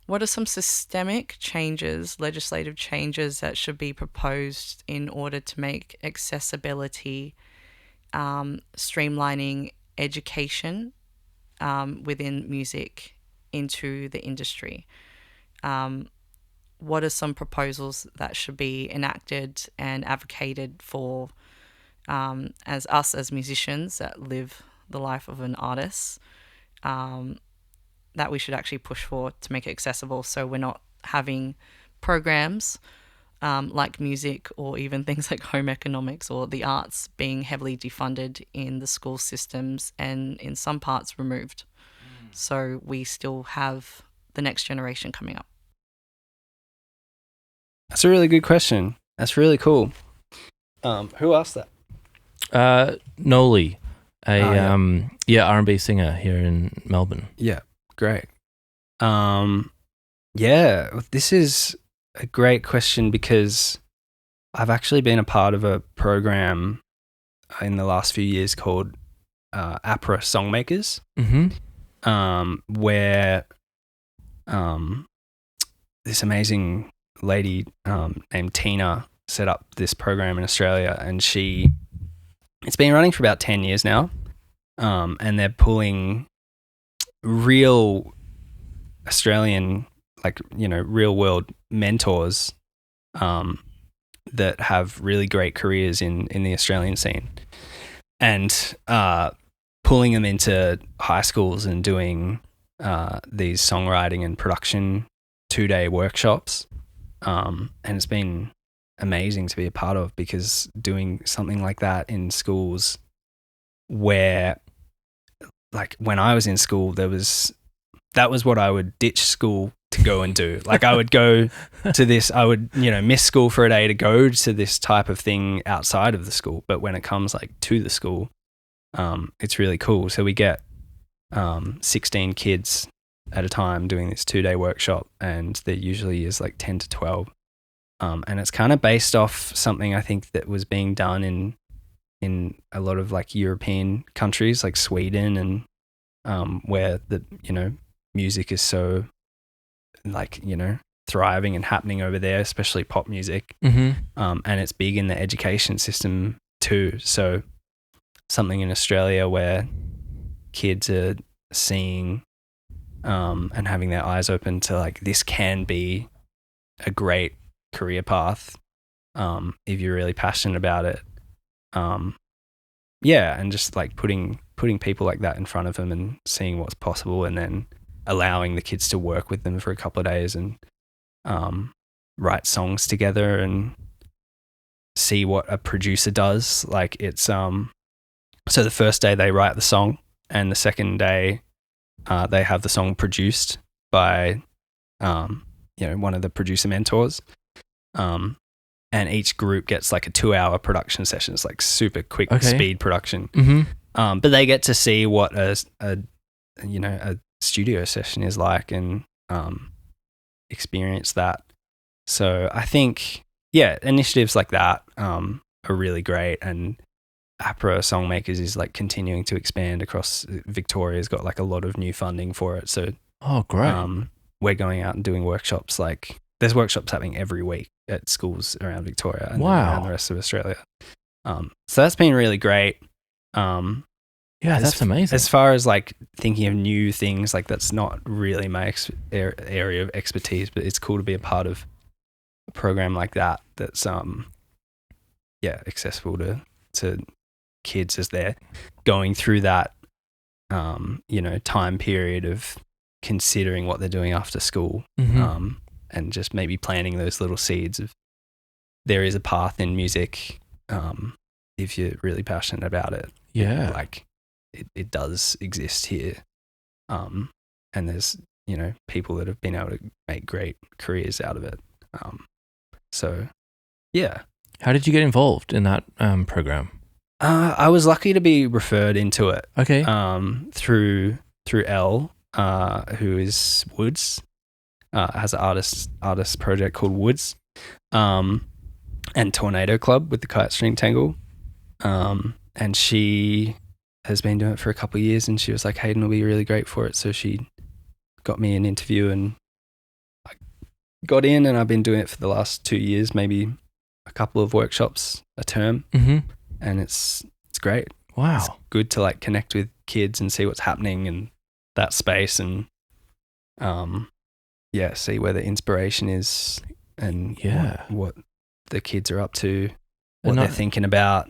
What are some systemic changes, legislative changes that should be proposed in order to make accessibility, streamlining education within music into the industry? What are some proposals that should be enacted and advocated for as us as musicians that live the life of an artist, that we should actually push for to make it accessible, so we're not having programs like music or even things like home economics or the arts being heavily defunded in the school systems and in some parts removed. So we still have the next generation coming up. That's a really good question. That's really cool. Who asked that? Noli, yeah. R&B singer here in Melbourne. Yeah, great. Yeah, this is a great question because I've actually been a part of a program in the last few years called APRA Songmakers, where this amazing lady named Tina set up this program in Australia, and it's been running for about 10 years now, and they're pulling real Australian, real world mentors that have really great careers in the Australian scene, and pulling them into high schools and doing these songwriting and production 2-day workshops. And it's been amazing to be a part of, because doing something like that in schools where, like, when I was in school, that was what I would ditch school to go and do. Like, I would go to this, I would, miss school for a day to go to this type of thing outside of the school. But when it comes to the school, it's really cool. So we get 16 kids at a time doing this 2-day workshop, and there usually is 10 to 12. And it's kind of based off something I think that was being done in a lot of European countries like Sweden, and where the music is so thriving and happening over there, especially pop music. And it's big in the education system too. So something in Australia where kids are seeing and having their eyes open to this can be a great career path if you're really passionate about it. And just putting people like that in front of them and seeing what's possible, and then allowing the kids to work with them for a couple of days and write songs together and see what a producer does. It's so the first day they write the song, and the second day they have the song produced by one of the producer mentors. And each group gets a 2-hour production session. It's super quick speed production. But they get to see what a studio session is like, and experience that. So I think, initiatives like that are really great, and APRA Songmakers is continuing to expand across Victoria's got a lot of new funding for it. So great. We're going out and doing workshops. There's workshops happening every week at schools around Victoria and around the rest of Australia. So that's been really great. That's amazing. As far as thinking of new things, that's not really my area of expertise, but it's cool to be a part of a program like that that's accessible to kids as they're going through that time period of considering what they're doing after school, and just maybe planting those little seeds of there is a path in music if you're really passionate about it. It does exist here, and there's people that have been able to make great careers out of it. How did you get involved in that program? I was lucky to be referred into it. Okay. Through Elle, who is Woods, has an artist project called Woods, and Tornado Club with the Kite String Tangle, and she has been doing it for a couple of years, and she was like, Hayden will be really great for it. So she got me an interview, and I got in, and I've been doing it for the last 2 years, maybe a couple of workshops a term, and it's great. Wow. It's good to connect with kids and see what's happening in that space, and see where the inspiration is, and what the kids are up to, what they're thinking about.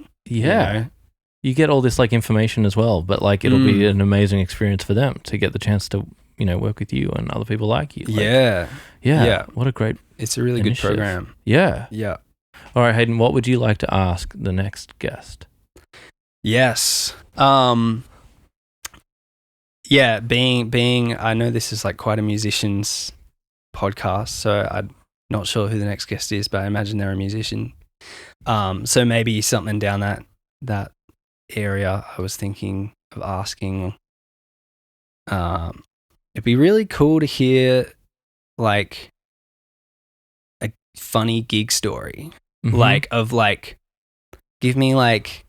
You get all this information as well, but it'll be an amazing experience for them to get the chance to work with you and other people like you. Like, Yeah. yeah. What a great It's a really initiative. good program. Yeah. Yeah. All right, Hayden, what would you like to ask the next guest? Yes. Yeah, being I know this is like quite a musician's podcast, so I'm not sure who the next guest is, but I imagine they're a musician. So maybe something down that area I was thinking of asking. It'd be really cool to hear like a funny gig story. Mhm. Give me like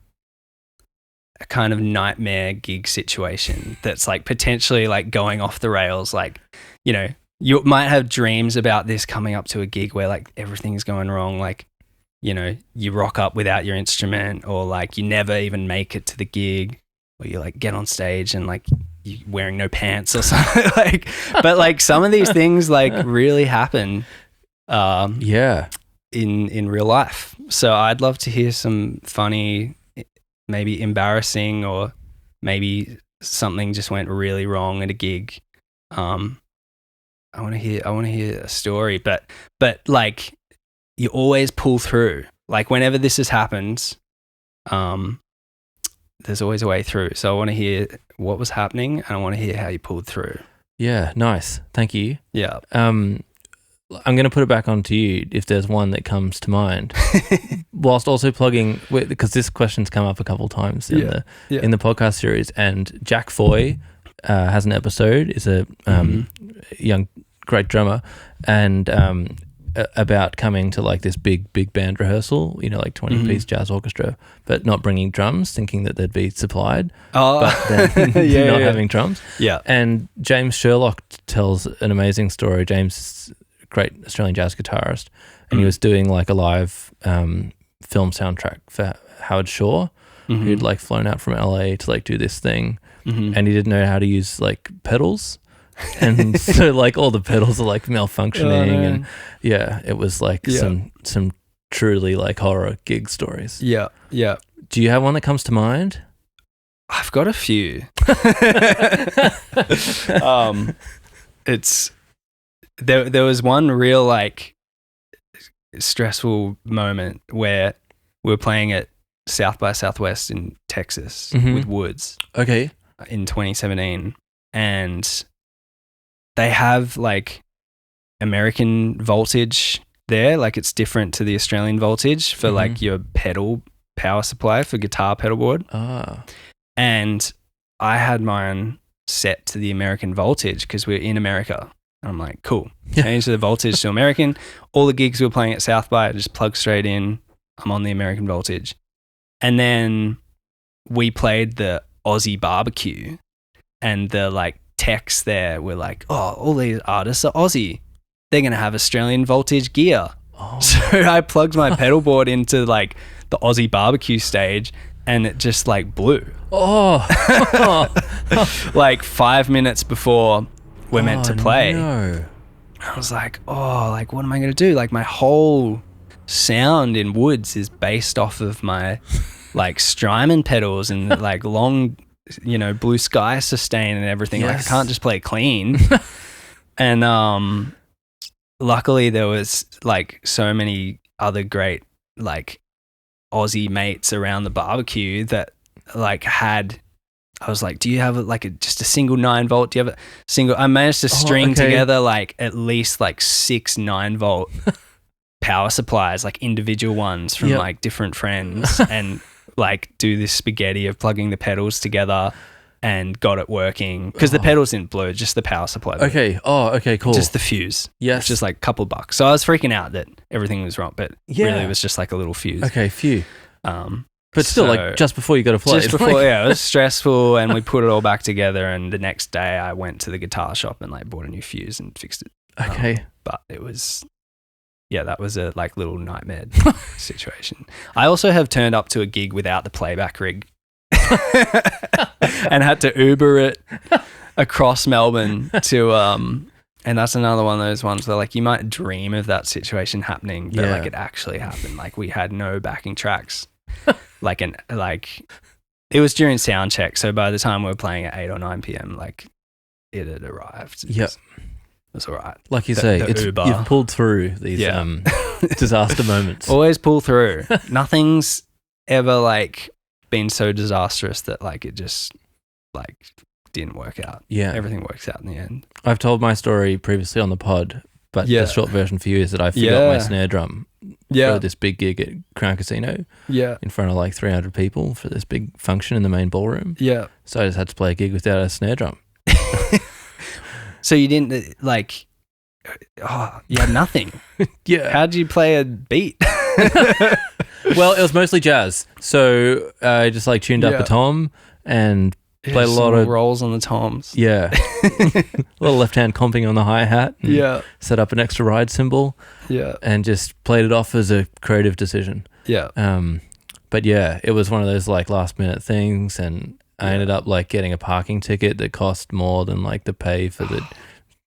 a kind of nightmare gig situation that's like potentially like going off the rails. Like, you might have dreams about this coming up to a gig where like everything's going wrong. Like, you rock up without your instrument, or like you never even make it to the gig, or you like get on stage and like you wearing no pants or something. But like some of these things like really happen. Yeah. In real life. So I'd love to hear some funny, maybe embarrassing, or maybe something just went really wrong at a gig. I want to hear a story, but like you always pull through. Like whenever this has happened, there's always a way through. So I want to hear what was happening, and I want to hear how you pulled through. Yeah, nice. Thank you. Yeah. I'm going to put it back onto you if there's one that comes to mind, whilst also plugging, because this question's come up a couple of times in the podcast series, and Jack Foy has an episode, is a young great drummer, and about coming to like this big band rehearsal, like 20-piece jazz orchestra, but not bringing drums, thinking that they'd be supplied, but then not having drums. Yeah. And James Sherlock tells an amazing story. James is a great Australian jazz guitarist, and he was doing like a live film soundtrack for Howard Shore, who'd like flown out from LA to like do this thing, and he didn't know how to use like pedals. And so like all the pedals are like malfunctioning, and it was like some truly like horror gig stories. Yeah. Do you have one that comes to mind? I've got a few. It's there was one real like stressful moment where we were playing at South by Southwest in Texas with Woods. Okay. In 2017, and they have like American voltage there. Like it's different to the Australian voltage for like your pedal power supply for guitar pedal board. And I had mine set to the American voltage because we're in America. And I'm like, cool. Change the voltage to American. All the gigs we were playing at South by, I just plug straight in. I'm on the American voltage. And then we played the Aussie barbecue, and the like techs there were like, oh, all these artists are Aussie. They're going to have Australian voltage gear. So I plugged my pedal board into like the Aussie barbecue stage, and it just like blew. Like 5 minutes before we're meant to play. No. I was like, like what am I going to do? Like my whole sound in Woods is based off of my like Strymon pedals and like long, blue sky sustain and everything. Like I can't just play clean. And luckily there was like so many other great like Aussie mates around the barbecue that like I was like, do you have like just a single 9-volt? Do you have a single? I managed to string together like at least like 6 9-volt power supplies, like individual ones from like different friends, and like do this spaghetti of plugging the pedals together, and got it working because the pedals didn't blow, just the power supply blew. Okay. Okay, cool. Just the fuse. Yes. Just like a couple bucks. So I was freaking out that everything was wrong, but really it was just like a little fuse. Okay, phew. But still, like just before you got to play. Just before, it was stressful, and we put it all back together. And the next day, I went to the guitar shop and like bought a new fuse and fixed it. Okay, but it was, that was a like little nightmare situation. I also have turned up to a gig without the playback rig, and had to Uber it across Melbourne to and that's another one of those ones where like you might dream of that situation happening, but like it actually happened. Like we had no backing tracks. It was during sound check, so by the time we were playing at 8 or 9 p.m, like it had arrived. Yep. It's all right. Like you The say, Uber. you've pulled through these disaster moments. Always pull through. Nothing's ever like been so disastrous that like it just like didn't work out. Yeah. Everything works out in the end. I've told my story previously on the pod, but the short version for you is that I forgot my snare drum for this big gig at Crown Casino in front of like 300 people for this big function in the main ballroom. Yeah. So I just had to play a gig without a snare drum. So you didn't like, you had nothing. Yeah. How'd you play a beat? Well, it was mostly jazz. So I just like tuned up a tom and played a lot of rolls on the toms. Yeah. A little left-hand comping on the hi-hat. Set up an extra ride cymbal. Yeah. And just played it off as a creative decision. Yeah. But yeah, it was one of those like last-minute things, and I ended up like getting a parking ticket that cost more than like the pay for the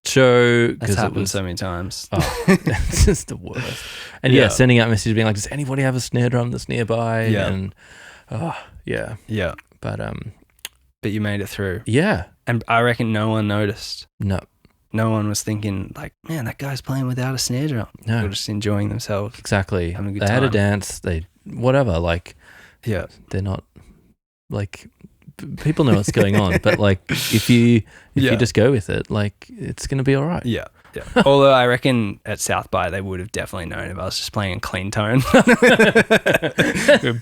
show. That's happened so many times. Oh, it's just the worst. And sending out messages being like, does anybody have a snare drum that's nearby? Yeah. And yeah. But you made it through. Yeah. And I reckon no one noticed. No. No one was thinking like, man, that guy's playing without a snare drum. No. They're just enjoying themselves. Exactly. Having a good they time. had a dance. Whatever. Like, they're not like, people know what's going on. But like, if you just go with it, like, it's going to be all right. Yeah. Yeah. Although I reckon at South by they would have definitely known if I was just playing a clean tone.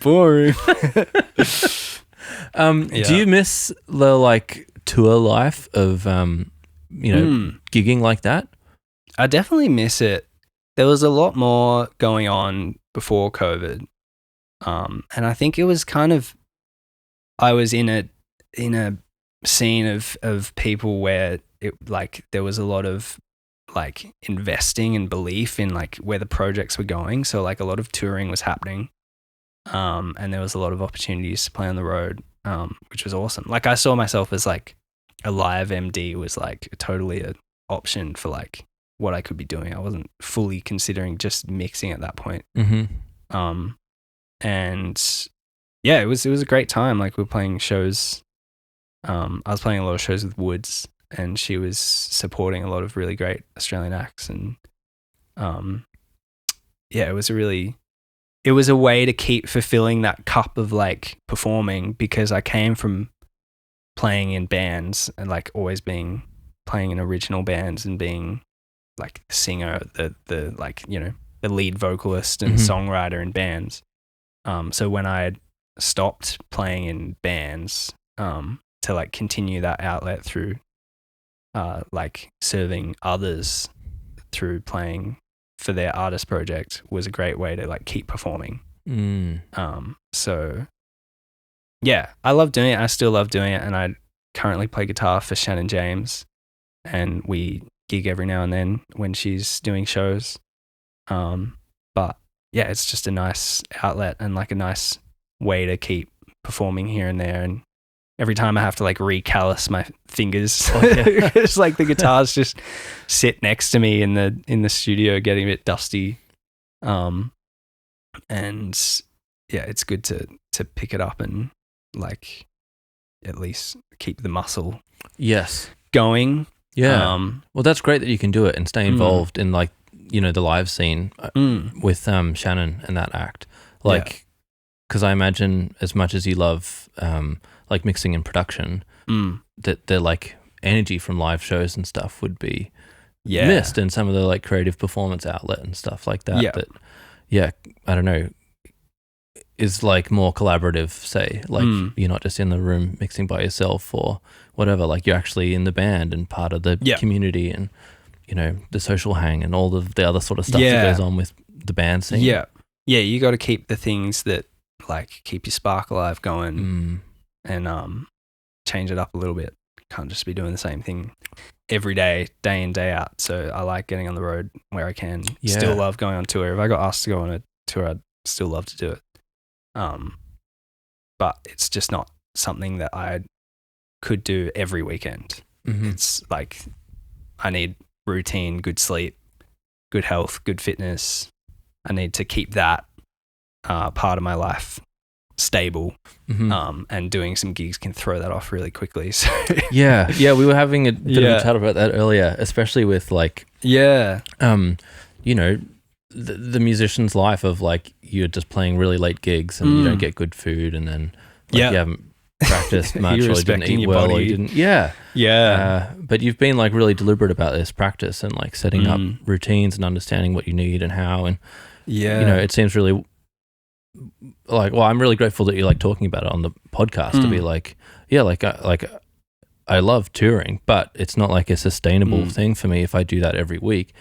Boring. Do you miss the like tour life of gigging like that? I definitely miss it. There was a lot more going on before COVID, and I think it was kind of I was in a scene of people where it like there was a lot of like investing and belief in like where the projects were going. So like a lot of touring was happening. And there was a lot of opportunities to play on the road, which was awesome. Like I saw myself as like a live MD was like totally an option for like what I could be doing. I wasn't fully considering just mixing at that point. Mm-hmm. And yeah, it was a great time. Like we were playing shows. I was playing a lot of shows with Woods, and she was supporting a lot of really great Australian acts. And it was a way to keep fulfilling that cup of like performing, because I came from playing in bands and like always playing in original bands and being like the singer, the like, you know, the lead vocalist and songwriter in bands. So when I stopped playing in bands, to like continue that outlet through like serving others through playing for their artist project was a great way to like keep performing. So yeah, I love doing it. I still love doing it. And I currently play guitar for Shannen James, and we gig every now and then when she's doing shows. But yeah, it's just a nice outlet and like a nice way to keep performing here and there. And every time I have to like recallus my fingers, it's like the guitars just sit next to me in the studio getting a bit dusty. And yeah, it's good to pick it up and like at least keep the muscle going. Yeah. Well, that's great that you can do it and stay involved in like, you know, the live scene with Shannen and that act. Like, because I imagine as much as you love like mixing and production, that the like energy from live shows and stuff would be missed in some of the like creative performance outlet and stuff like that. I don't know, is like more collaborative, say, like you're not just in the room mixing by yourself or whatever, like you're actually in the band and part of the community and, you know, the social hang and all of the other sort of stuff that goes on with the band scene. Yeah, you got to keep the things that like keep your spark alive going and change it up a little bit. Can't just be doing the same thing every day in, day out. So I like getting on the road where I can. Still love going on tour. If I got asked to go on a tour, I'd still love to do it. But it's just not something that I could do every weekend. It's like I need routine, good sleep, good health, good fitness. I need to keep that part of my life stable. Mhm. And doing some gigs can throw that off really quickly. So Yeah, we were having a bit of Yeah. a chat about that earlier, especially with like, yeah, you know, the musician's life of like you're just playing really late gigs and you don't get good food, and then like Yeah. you haven't practiced much, You're or you didn't respecting eat your well, or body. you didn't. Yeah, yeah, but you've been like really deliberate about this practice and like setting up routines and understanding what you need and how, and yeah. you know, it seems really like, well, I'm really grateful that you're like talking about it on the podcast to be like, yeah, I love touring, but it's not like a sustainable thing for me if I do that every week,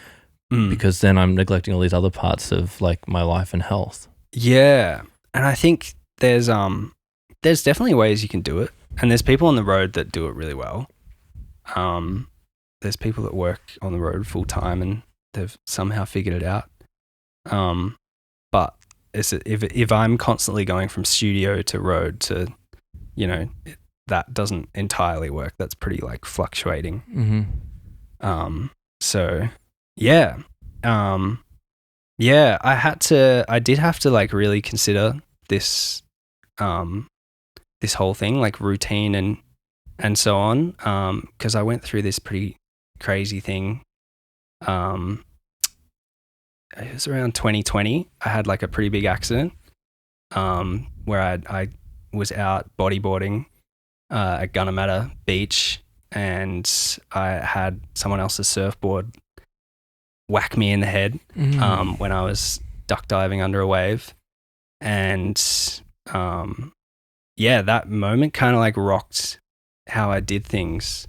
because then I'm neglecting all these other parts of like my life and health. Yeah. And I think there's definitely ways you can do it. And there's people on the road that do it really well. There's people that work on the road full time and they've somehow figured it out. But if I'm constantly going from studio to road to, you know, that doesn't entirely work. That's pretty like fluctuating. So yeah. Yeah, I did have to like really consider this this whole thing, like routine and so on, because I went through this pretty crazy thing. It was around 2020. I had like a pretty big accident where I was out bodyboarding at Gunnamatta Beach, and I had someone else's surfboard whack me in the head when I was duck diving under a wave. And yeah, that moment kind of like rocked how I did things.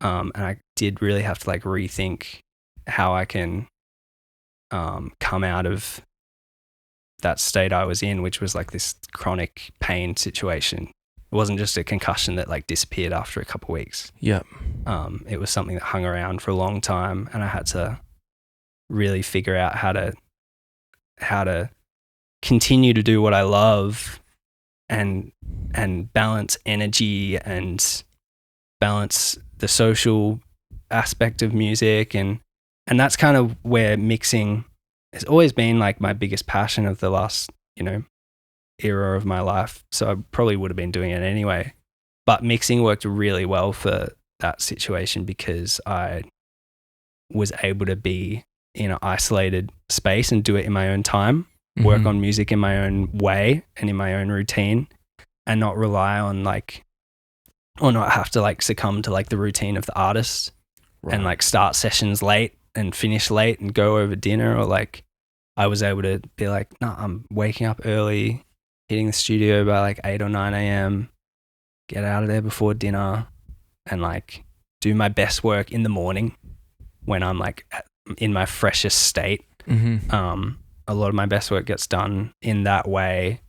And I did really have to like rethink how I can come out of that state I was in, which was like this chronic pain situation. It wasn't just a concussion that like disappeared after a couple of weeks. Yeah. It was something that hung around for a long time, and I had to really figure out how to continue to do what I love and balance energy and balance the social aspect of music, and that's kind of where mixing has always been like my biggest passion of the last, you know, era of my life. So I probably would have been doing it anyway, but mixing worked really well for that situation because I was able to be in an isolated space and do it in my own time, work on music in my own way and in my own routine, and not rely on like, or not have to like succumb to like the routine of the artist and like start sessions late and finish late and go over dinner. Or like I was able to be like, no, I'm waking up early, hitting the studio by like 8 or 9 a.m, get out of there before dinner and like do my best work in the morning when I'm like in my freshest state. A lot of my best work gets done in that way.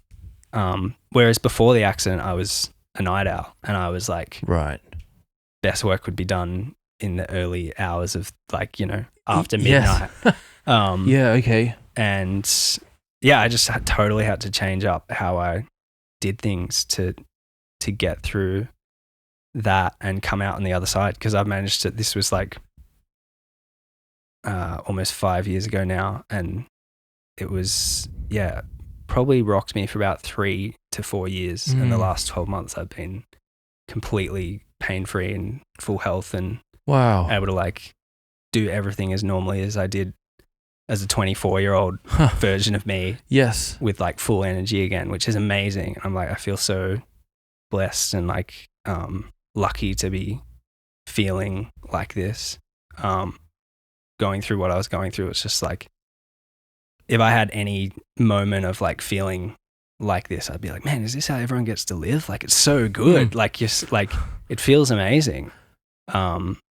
Whereas before the accident, I was a night owl and I was like, best work would be done in the early hours of like, you know, after midnight. Yeah. Okay. And yeah, I just totally had to change up how I did things to get through that and come out on the other side. Cause I've managed to, this was like almost 5 years ago now. And it was, yeah, probably rocked me for about 3 to 4 years. And the last 12 months I've been completely pain-free and full health and able to like do everything as normally as I did as a 24-year-old version of me. Yes. With like full energy again, which is amazing. I'm like, I feel so blessed and like lucky to be feeling like this. Going through what I was going through, it's just like, if I had any moment of like feeling like this, I'd be like, man, is this how everyone gets to live? Like, it's so good. Like, just like, it feels amazing.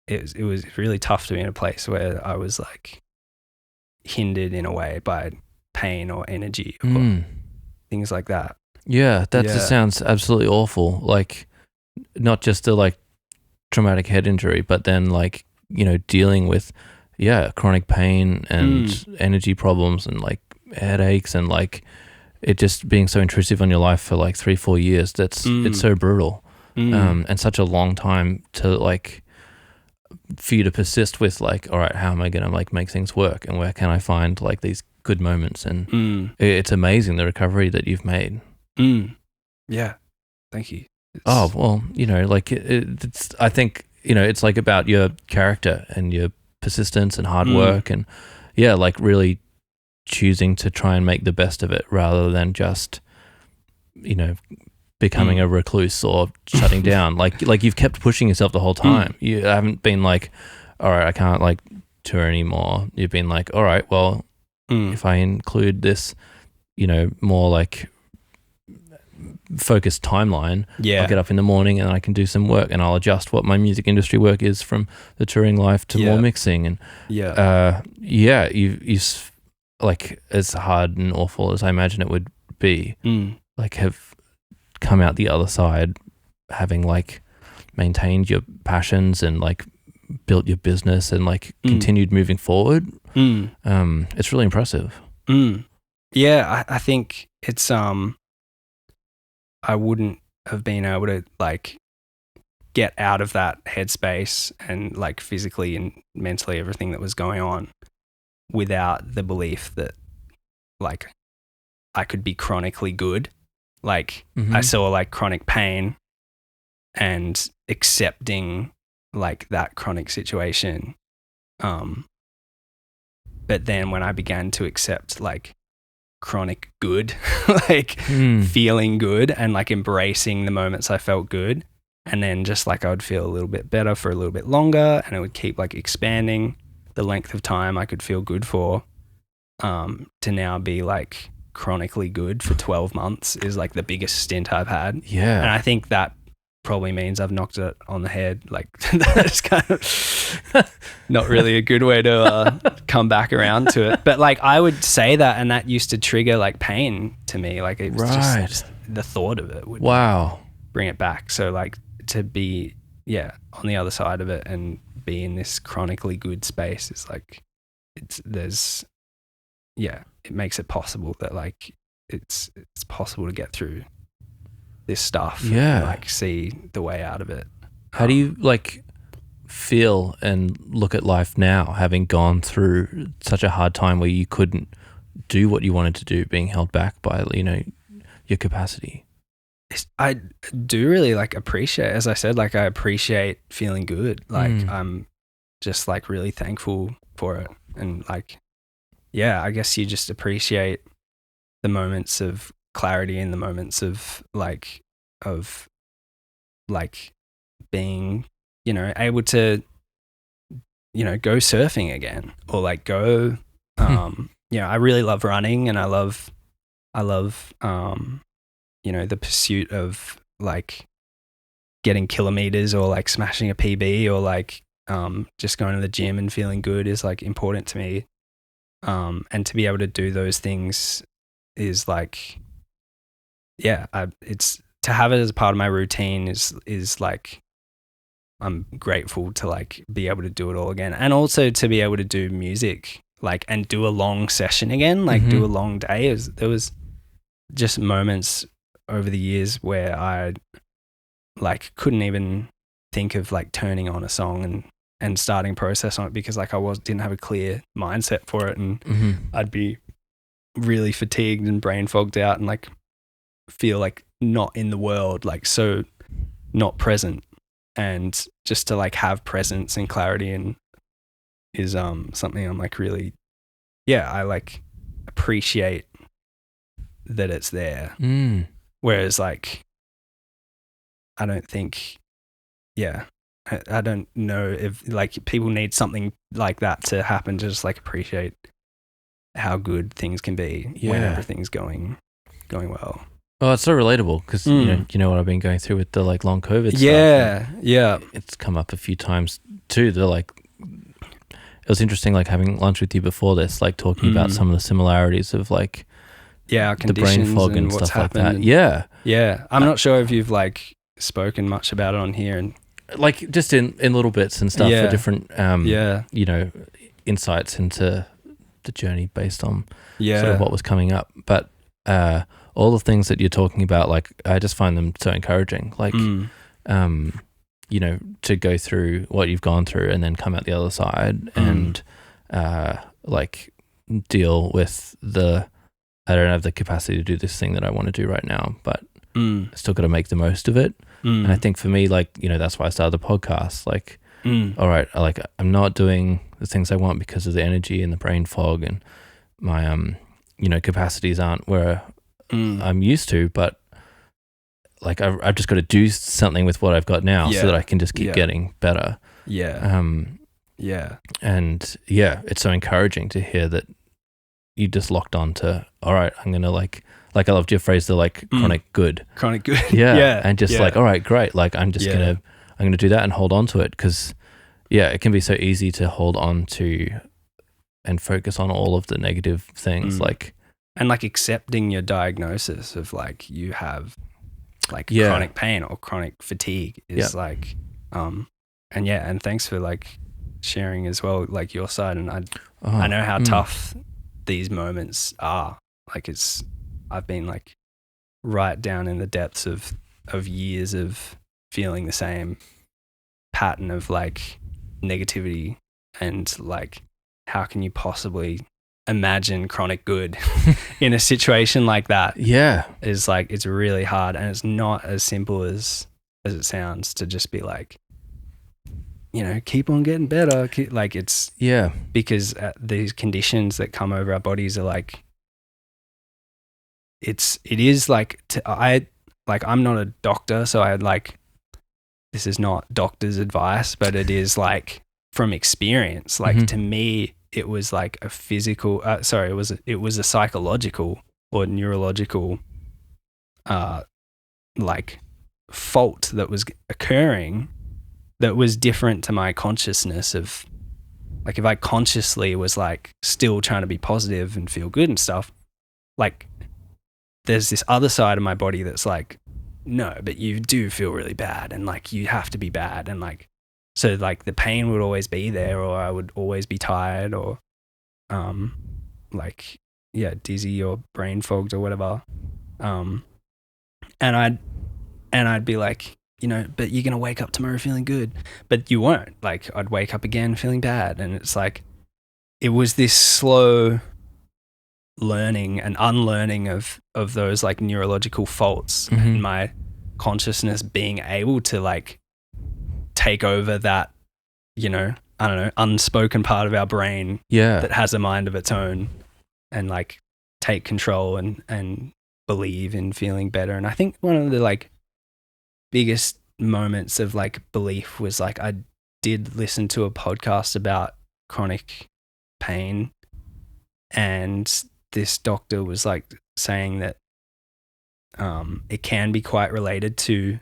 It was really tough to be in a place where I was like hindered in a way by pain or energy or things like that. Yeah, that just sounds absolutely awful. Like, not just a like traumatic head injury, but then like, you know, dealing with chronic pain and energy problems and like headaches and like it just being so intrusive on your life for like 3-4 years. It's so brutal. And such a long time to like for you to persist with like, all right, how am I gonna like make things work and where can I find like these good moments? And it's amazing the recovery that you've made. Yeah. Thank you. Oh, well, like it's, I think, it's like about your character and your persistence and hard work and like really choosing to try and make the best of it rather than just, becoming a recluse or shutting down. Like you've kept pushing yourself the whole time. You haven't been like, all right, I can't like tour anymore. You've been like, all right, well, if I include this, more like focused timeline, I'll get up in the morning and I can do some work and I'll adjust what my music industry work is from the touring life to more mixing. And you like, as hard and awful as I imagine it would be, like have come out the other side having like maintained your passions and like built your business and like continued moving forward. It's really impressive. Yeah, I think it's I wouldn't have been able to like get out of that headspace and like physically and mentally everything that was going on without the belief that like I could be chronically good. Like I saw like chronic pain and accepting like that chronic situation. But then when I began to accept like chronic good, like feeling good and like embracing the moments I felt good, and then just like I would feel a little bit better for a little bit longer and it would keep like expanding the length of time I could feel good for, to now be like chronically good for 12 months is like the biggest stint I've had. Yeah. And I think that probably means I've knocked it on the head. Like that's kind of not really a good way to come back around to it. But like I would say that, and that used to trigger like pain to me. Like it was just the thought of it would bring it back. So like to be on the other side of it and be in this chronically good space is like it makes it possible that like it's possible to get through this stuff and like see the way out of it. How do you like feel and look at life now, having gone through such a hard time where you couldn't do what you wanted to do, being held back by your capacity? I do really like appreciate, as I said, like I appreciate feeling good. Like I'm just like really thankful for it. And like, I guess you just appreciate the moments of clarity and the moments of being, able to, go surfing again or like go, I really love running and I love, the pursuit of like getting kilometers or like smashing a PB or like just going to the gym and feeling good is like important to me. And to be able to do those things is like, it's to have it as part of my routine is like, I'm grateful to like be able to do it all again. And also to be able to do music, like, and do a long session again, like do a long day. There was just moments over the years where I like couldn't even think of like turning on a song and starting process on it because like I didn't have a clear mindset for it, and I'd be really fatigued and brain fogged out and like feel like not in the world, like so not present. And just to like have presence and clarity and is something I'm like really I like appreciate that it's there. Whereas like I don't think I don't know if like people need something like that to happen to just like appreciate how good things can be when everything's going well. Oh, it's so relatable because you know what I've been going through with the like long COVID stuff. Yeah. It's come up a few times too. It was interesting like having lunch with you before this, like talking about some of the similarities of like our the brain fog and stuff like that. Yeah. I'm not sure if you've like spoken much about it on here and like just in little bits and stuff for different insights into the journey based on sort of what was coming up. But all the things that you're talking about, like I just find them so encouraging. Like to go through what you've gone through and then come out the other side and like deal with the I don't have the capacity to do this thing that I want to do right now, but Mm. I still got to make the most of it. Mm. And I think for me, like, you know, that's why I started the podcast. Like, Mm. all right, like I'm not doing the things I want because of the energy and the brain fog, and my you know, capacities aren't where I'm used to, but like I've just got to do something with what I've got now so that I can just keep getting better. Yeah. And yeah, it's so encouraging to hear that you just locked on to, all right, I'm gonna like I loved your phrase, the like chronic good. Chronic good. Yeah. And just like, all right, great. Like I'm just I'm gonna do that and hold on to it, because it can be so easy to hold on to and focus on all of the negative things, and like accepting your diagnosis of like you have like chronic pain or chronic fatigue is like and thanks for like sharing as well, like your side. And I know how tough these moments are. Like I've been like right down in the depths of years of feeling the same pattern of like negativity, and like how can you possibly imagine chronic good in a situation like that? Is like, it's really hard, and it's not as simple as it sounds to just be like, you know, keep on getting better. Like it's because these conditions that come over our bodies are like, it is like I'm not a doctor, so I had like, this is not doctor's advice, but it is like from experience. Like to me, it was like a physical, it was a psychological or neurological like fault that was occurring that was different to my consciousness of, like, if I consciously was like still trying to be positive and feel good and stuff, like there's this other side of my body that's like, no, but you do feel really bad, and like you have to be bad, and like, so like the pain would always be there, or I would always be tired, or like dizzy or brain fogged or whatever, and I'd be like, you know, but you're gonna wake up tomorrow feeling good, but you won't. Like I'd wake up again feeling bad, and it's like it was this slow learning and unlearning of those like neurological faults, and my consciousness being able to like take over that, you know, I don't know, unspoken part of our brain that has a mind of its own, and like take control and believe in feeling better. And I think one of the like biggest moments of like belief was like, I did listen to a podcast about chronic pain, and this doctor was like saying that it can be quite related to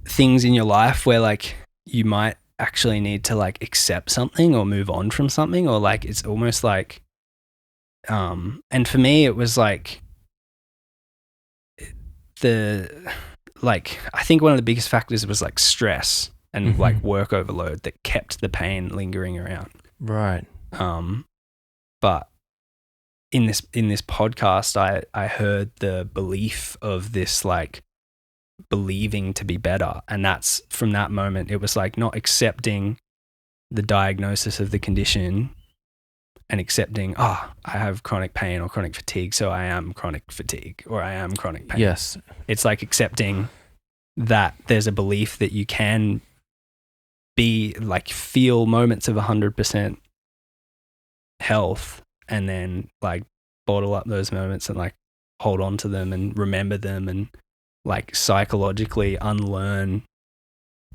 things in your life where like you might actually need to like accept something or move on from something, or like it's almost like and for me it was like I think one of the biggest factors was like stress and like work overload that kept the pain lingering around. Right. But in this podcast, I heard the belief of this like believing to be better, and that's from that moment it was like not accepting the diagnosis of the condition and accepting, I have chronic pain or chronic fatigue, so I am chronic fatigue or I am chronic pain. Yes. It's like accepting that there's a belief that you can be like feel moments of 100% health, and then like bottle up those moments and like hold on to them and remember them, and like psychologically unlearn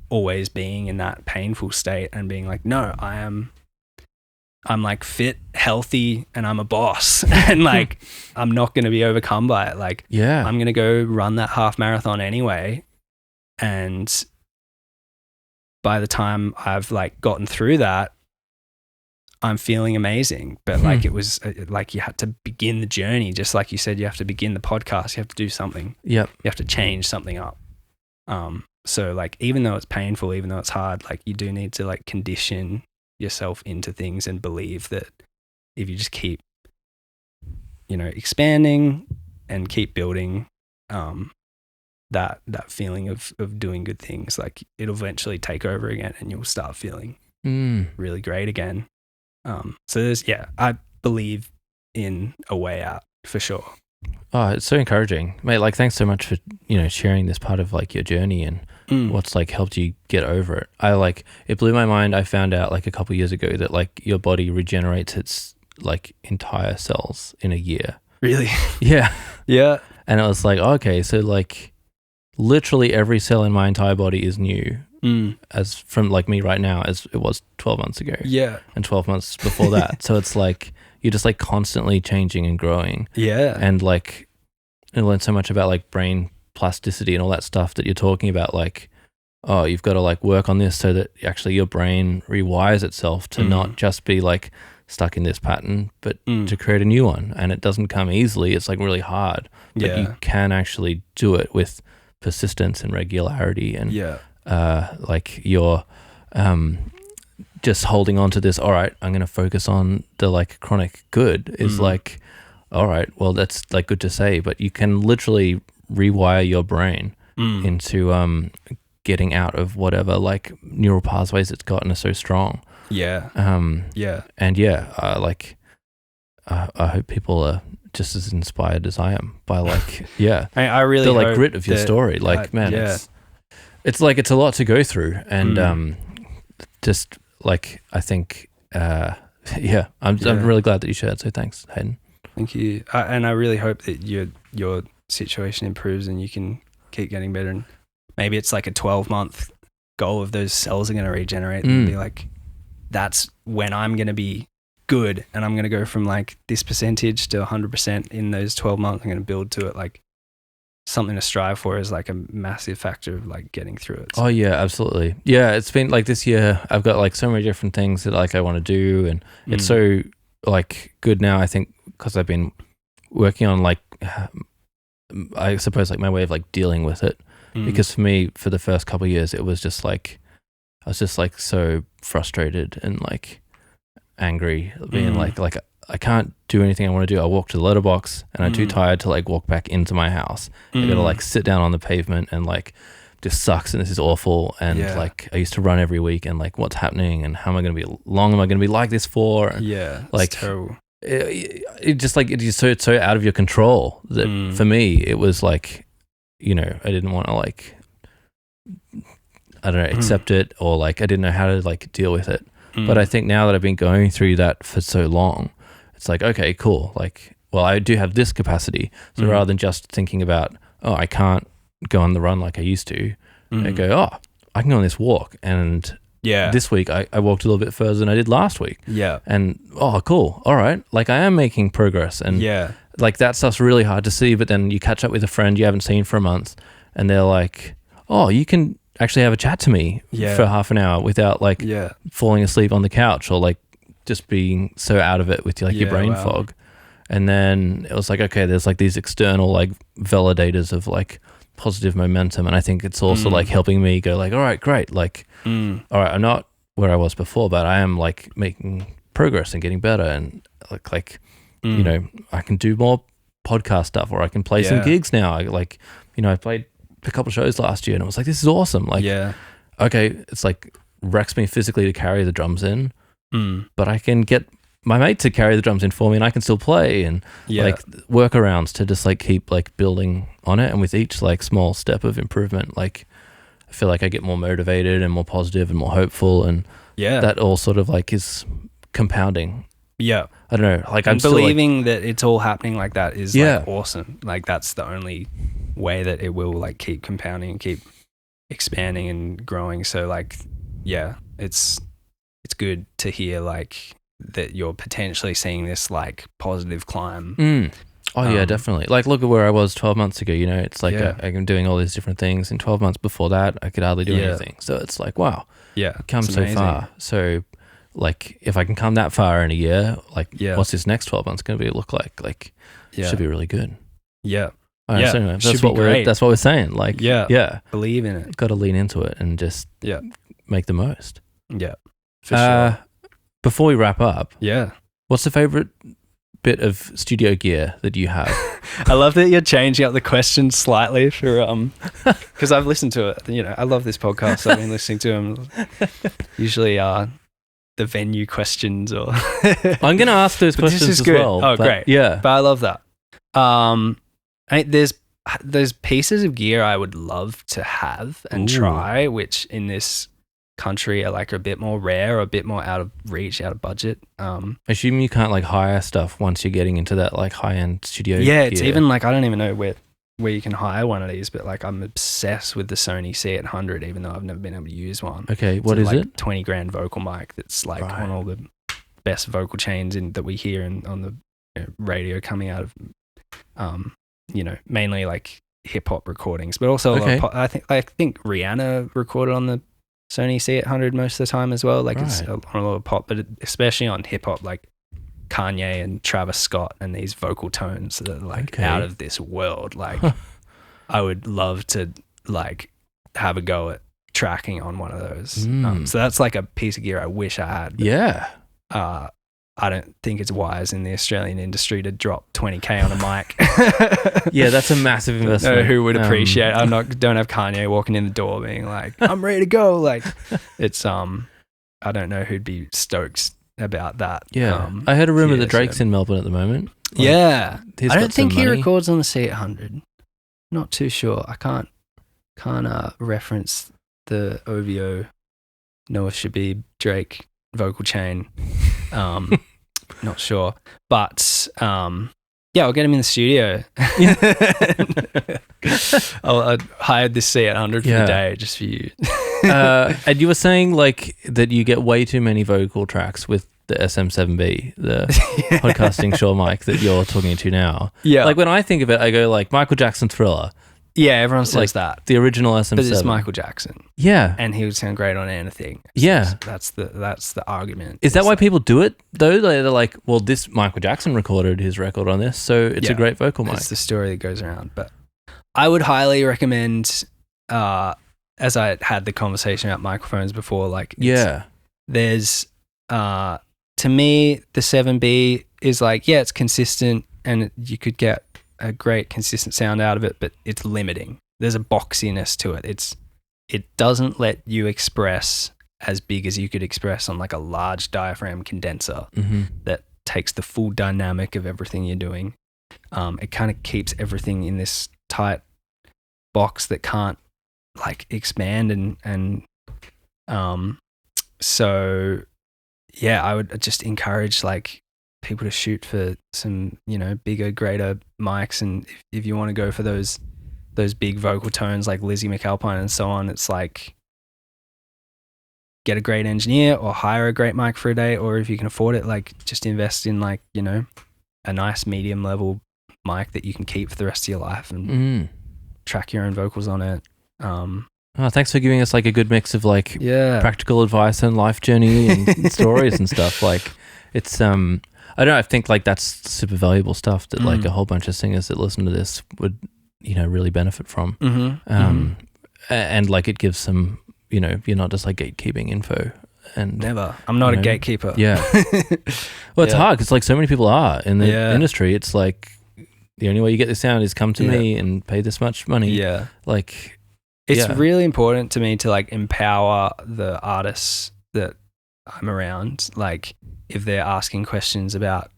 always being in that painful state and being like, no, I'm like fit, healthy, and I'm a boss and like I'm not going to be overcome by it. Like I'm going to go run that half marathon anyway, and by the time I've like gotten through that, I'm feeling amazing. But like it was like you had to begin the journey, just like you said, you have to begin the podcast, you have to do something. You have to change something up. So like even though it's painful, even though it's hard, like you do need to like condition yourself into things and believe that if you just keep, you know, expanding and keep building that feeling of doing good things, like it'll eventually take over again and you'll start feeling really great again. So there's, I believe in a way out for sure. Oh, it's so encouraging, mate. Like, thanks so much for, sharing this part of like your journey and what's like helped you get over it. It blew my mind. I found out like a couple years ago that like your body regenerates its like entire cells in a year. Really? Yeah. Yeah. And it was like, okay, so like literally every cell in my entire body is new as from like me right now as it was 12 months ago. Yeah. And 12 months before that. So it's like you're just like constantly changing and growing. Yeah. And like I learned so much about like brain plasticity and all that stuff that you're talking about. Like, oh, you've got to like work on this so that actually your brain rewires itself to not just be like stuck in this pattern, but to create a new one. And it doesn't come easily. It's like really hard, but you can actually do it with persistence and regularity. And like you're just holding on to this, all right, I'm going to focus on the like chronic good is like, all right, well, that's like good to say, but you can literally rewire your brain into getting out of whatever like neural pathways it's gotten are so strong. Yeah. And I hope people are just as inspired as I am by like, I really the like hope grit of your story. Like, man, it's like, it's a lot to go through. And just like, I think, I'm really glad that you shared. So thanks, Hayden. Thank you. And I really hope that your situation improves and you can keep getting better. And maybe it's like a 12-month goal of those cells are going to regenerate and be like, that's when I'm going to be good. And I'm going to go from like this percentage to 100% in those 12 months. I'm going to build to it. Like something to strive for is like a massive factor of like getting through it. So. Oh yeah, absolutely. Yeah. It's been like this year, I've got like so many different things that like I want to do. And it's so like good now, I think, because I've been working on like, I suppose like my way of like dealing with it. Because for me, for the first couple of years, it was just like, I was just like so frustrated and like angry, being like I can't do anything I want to do. I walk to the letterbox and I'm too tired to like walk back into my house. I gotta like sit down on the pavement and like this sucks and this is awful. And like I used to run every week and like what's happening and how am I gonna be long am I gonna be like this for? And, like it's terrible. It just like it's so out of your control that for me it was like, I didn't want to like, I don't know, accept it or like I didn't know how to like deal with it. But I think now that I've been going through that for so long, it's like, okay, cool. Like, well, I do have this capacity. So rather than just thinking about, oh, I can't go on the run like I used to, I go, oh, I can go on this walk. And this week I walked a little bit further than I did last week. Yeah. And, oh, cool. All right. Like I am making progress. And like that stuff's really hard to see, but then you catch up with a friend you haven't seen for a month and they're like, oh, you can actually have a chat to me for half an hour without like falling asleep on the couch or like just being so out of it with like your brain fog. And then it was like, okay, there's like these external like validators of like positive momentum. And I think it's also like helping me go like, all right, great. Like, all right, I'm not where I was before, but I am like making progress and getting better. And like, I can do more podcast stuff or I can play some gigs now. I played a couple of shows last year and it was like, this is awesome. Like, okay, it's like wrecks me physically to carry the drums in, but I can get my mate to carry the drums in for me and I can still play and like workarounds to just like keep like building on it. And with each like small step of improvement, like I feel like I get more motivated and more positive and more hopeful and that all sort of like is compounding. Yeah. I don't know. Like I'm believing that it's all happening like that is like awesome. Like that's the only way that it will like keep compounding and keep expanding and growing. So like, it's good to hear like that you're potentially seeing this like positive climb. Oh yeah, definitely. Like look at where I was 12 months ago, it's like I'm doing all these different things. And 12 months before that, I could hardly do anything. So it's like, wow, I've come so far. So like if I can come that far in a year, like what's this next 12 months going to look like? Like it should be really good. Yeah. Right, so anyway, that's what we're saying. Like, believe in it. Got to lean into it and just make the most. Yeah, for sure. Before we wrap up, what's the favorite bit of studio gear that you have? I love that you're changing up the question slightly for because I've listened to it. I love this podcast. I've been listening to them. Usually, the the venue questions or. I'm going to ask those But this questions is as good. well. Oh, but great. Yeah. But I love that. There's pieces of gear I would love to have and Ooh. try, which in this country are like a bit more rare, or a bit more out of reach, out of budget. I assume you can't like hire stuff once you're getting into that like high-end studio Yeah, it's gear. even like, I don't even know where you can hire one of these, but like I'm obsessed with the Sony C800, even though I've never been able to use one. Okay, what is like it? 20 grand vocal mic that's like Right. on all the best vocal chains that we hear on the radio coming out of, mainly like hip hop recordings, but also a lot of I think Rihanna recorded on the Sony C800 most of the time as well. Like it's on a lot of pop, but especially on hip hop, like Kanye and Travis Scott and these vocal tones that are like out of this world. Like I would love to like have a go at tracking on one of those. So that's like a piece of gear I wish I had. But, Yeah. I don't think it's wise in the Australian industry to drop 20K on a mic. Yeah, that's a massive investment. No, who would appreciate? Don't have Kanye walking in the door being like, "I'm ready to go." Like, it's I don't know who'd be stoked about that. Yeah, I heard a rumor that Drake's in Melbourne at the moment. Like, yeah, I don't think he money. records on the C800. Not too sure. I can't reference the OVO Noah Shabib Drake vocal chain. Not sure, but yeah, I'll get him in the studio. I hired this C800 for the day just for you. And you were saying like that you get way too many vocal tracks with the SM7B, the podcasting Shure mic that you're talking to now. Yeah, like when I think of it, I go like Michael Jackson Thriller. Yeah, everyone says that. The original SM7. But it's Michael Jackson. Yeah. And he would sound great on anything. Yeah. That's the argument. Is that why people do it though? They're like, well, this Michael Jackson recorded his record on this, so it's a great vocal mic. It's the story that goes around. But I would highly recommend, as I had the conversation about microphones before, like there's to me the 7B is like, it's consistent and you could get a great consistent sound out of it, but it's limiting. There's a boxiness to it. It doesn't let you express as big as you could express on like a large diaphragm condenser that takes the full dynamic of everything you're doing. It kind of keeps everything in this tight box that can't like expand and so yeah, I would just encourage like people to shoot for some, bigger, greater mics. And if you want to go for those big vocal tones like Lizzie McAlpine and so on, it's like get a great engineer or hire a great mic for a day, or if you can afford it, like just invest in like, a nice medium level mic that you can keep for the rest of your life and track your own vocals on it. Thanks for giving us like a good mix of like practical advice and life journey and stories and stuff. Like it's I think like that's super valuable stuff that like a whole bunch of singers that listen to this would, really benefit from. And like it gives some, you're not just like gatekeeping info. And never. I'm not a gatekeeper. Yeah. Well, it's hard because like so many people are in the industry. It's like the only way you get the sound is come to me and pay this much money. Yeah. Like it's really important to me to like empower the artists that I'm around. Like if they're asking questions about